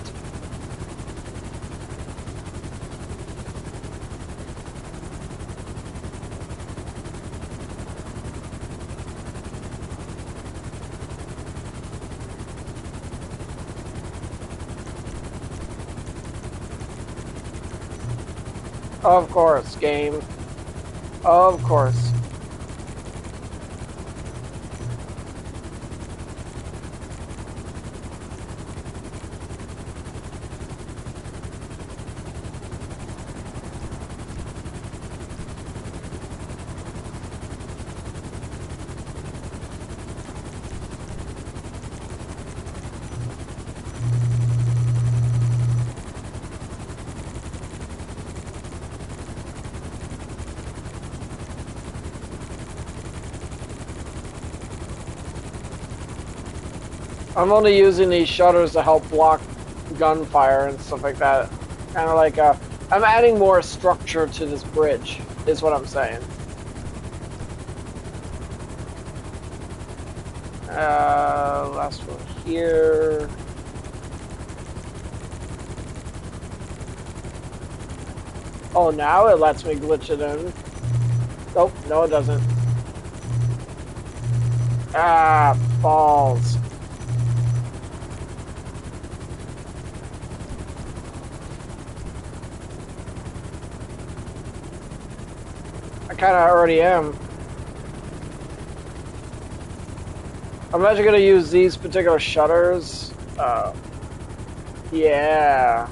Of course, game. Of course. I'm only using these shutters to help block gunfire and stuff like that. Kind of like I'm adding more structure to this bridge, is what I'm saying. Last one here. Oh, now it lets me glitch it in. Nope, no it doesn't. Ah, balls. I kind of already am. I'm actually going to use these particular shutters. Yeah.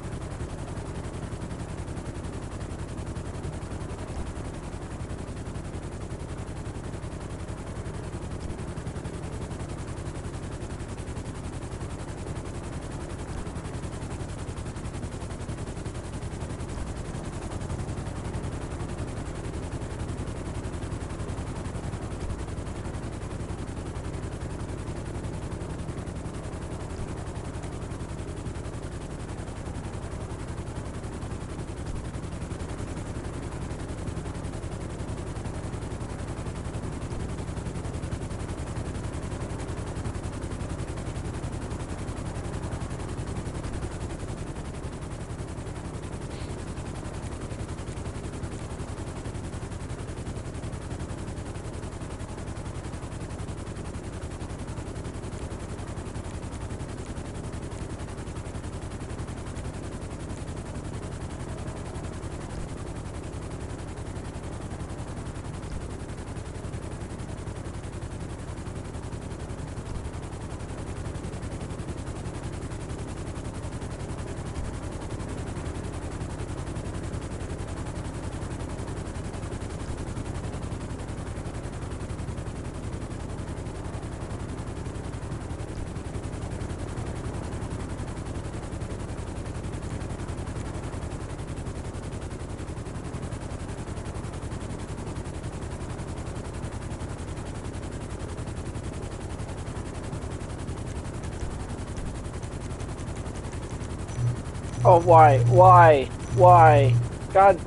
Oh, why? Why? Why? God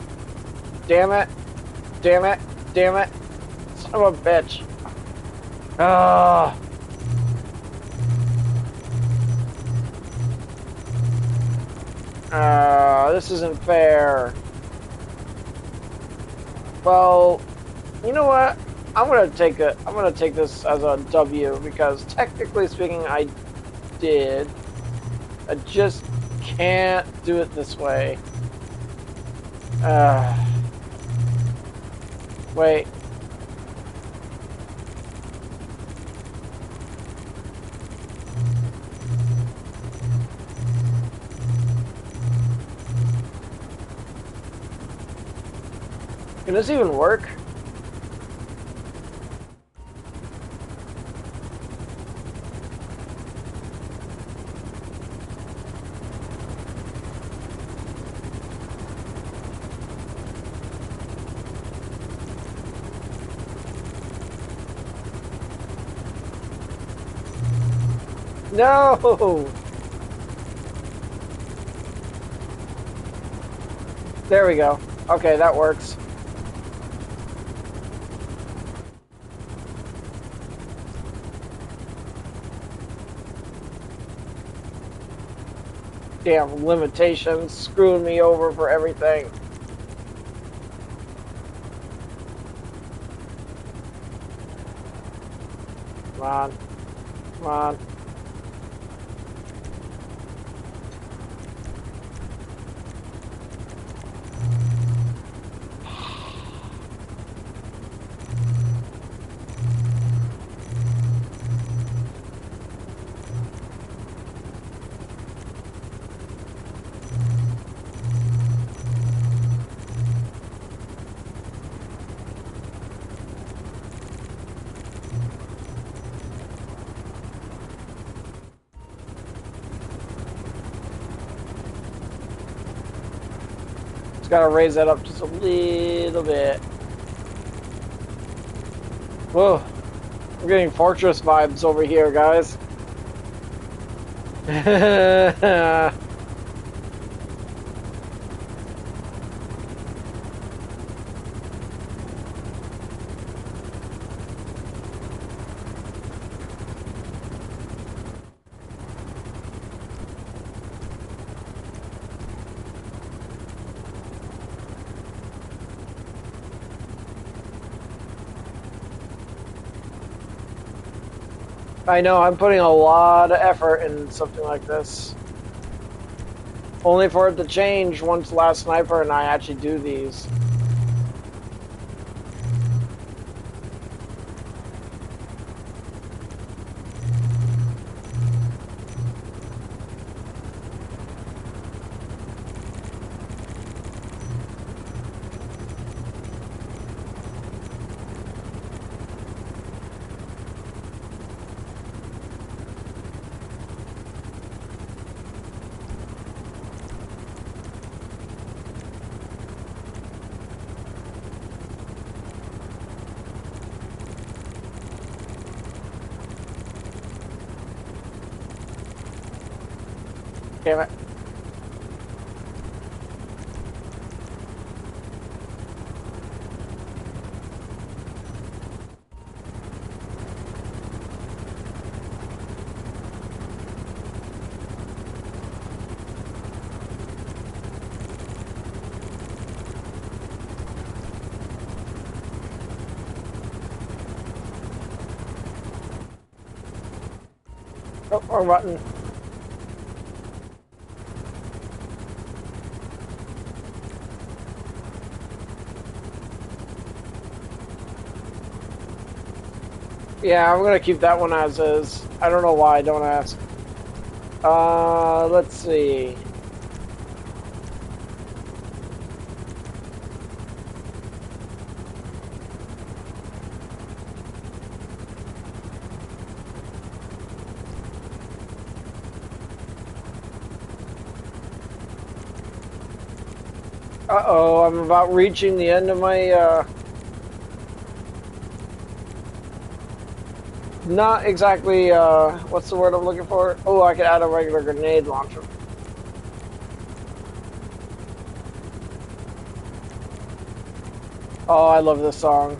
damn it. Damn it. Damn it. Son of a bitch. Ah. This isn't fair. Well, you know what? I'm gonna take this as a W because technically speaking I did. I just can't do it this way. Wait. Can this even work? No! There we go. Okay, that works. Damn limitations screwing me over for everything. Come on. Come on. Gotta raise that up just a little bit. Whoa. I'm getting fortress vibes over here, guys. I know, I'm putting a lot of effort in something like this. Only for it to change once Last Sniper and I actually do these. Damn it. Oh, wrong button. Yeah, I'm gonna keep that one as is. I don't know why, don't ask. Let's see. Uh-oh, I'm about reaching the end of my, not exactly, what's the word I'm looking for? Oh, I could add a regular grenade launcher. Oh, I love this song.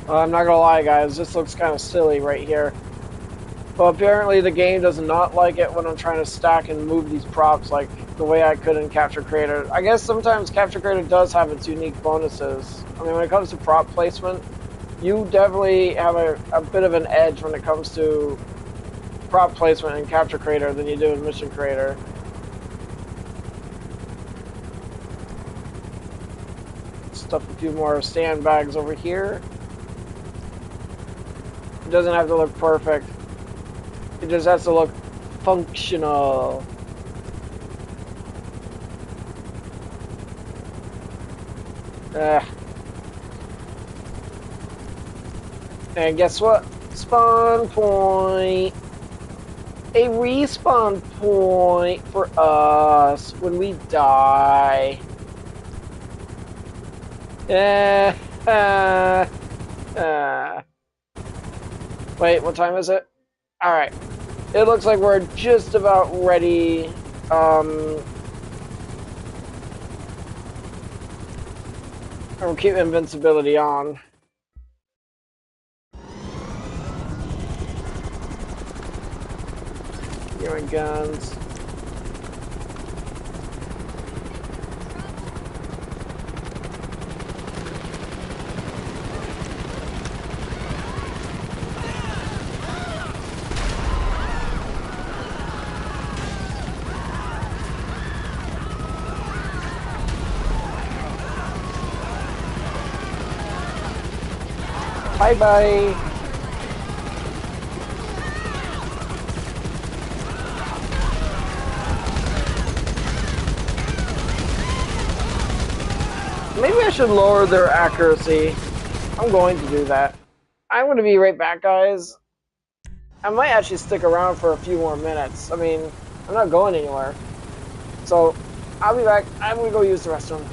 I'm not gonna lie, guys, this looks kind of silly right here. But apparently the game does not like it when I'm trying to stack and move these props like the way I could in Capture Creator. I guess sometimes Capture Creator does have its unique bonuses. I mean, when it comes to prop placement, you definitely have a bit of an edge when it comes to prop placement in Capture Creator than you do in Mission Creator. Stuff a few more sandbags over here. It doesn't have to look perfect. It just has to look functional. And guess what? Spawn point. A respawn point for us when we die. Wait, what time is it? Alright. It looks like we're just about ready. We'll keep invincibility on. Your guns. Bye bye. Maybe I should lower their accuracy. I'm going to do that. I'm going to be right back, guys. I might actually stick around for a few more minutes. I mean, I'm not going anywhere. So, I'll be back. I'm going to go use the restroom.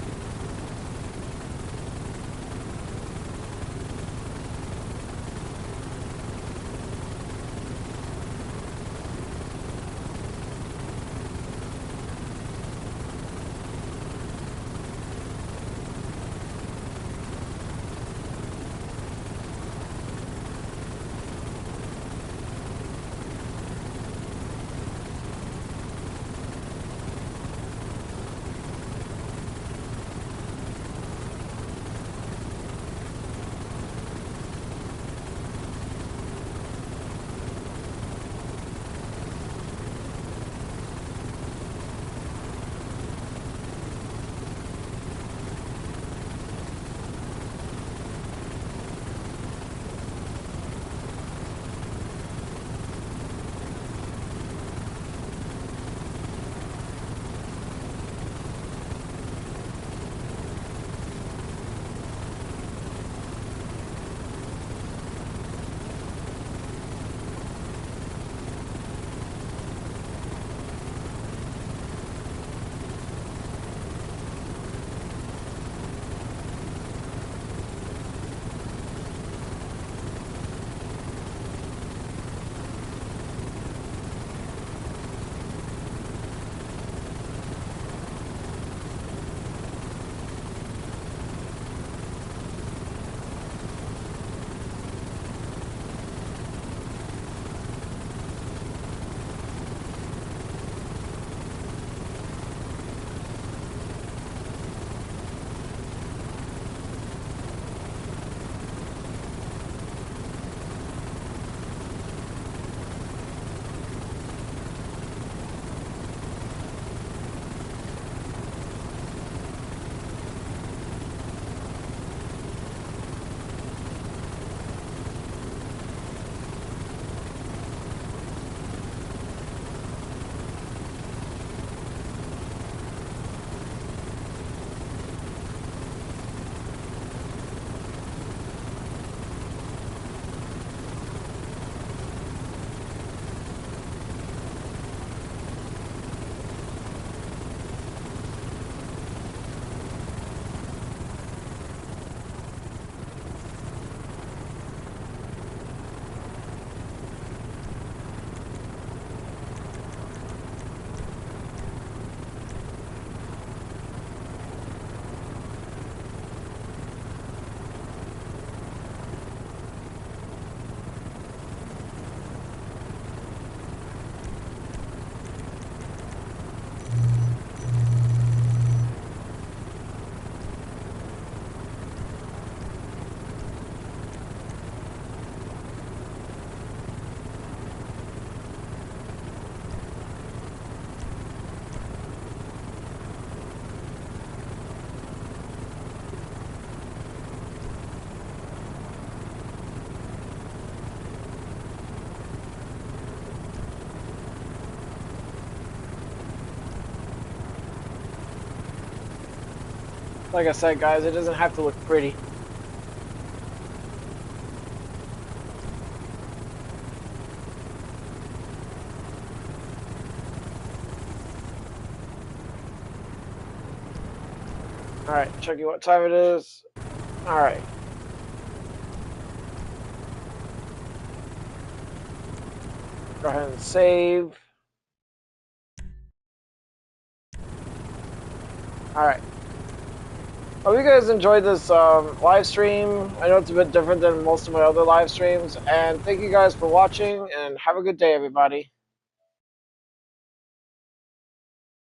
Like I said, guys, it doesn't have to look pretty. Alright, checking what time it is. Alright. Go ahead and save. Alright. Hope you guys enjoyed this live stream. I know it's a bit different than most of my other live streams. And thank you guys for watching, and have a good day, everybody.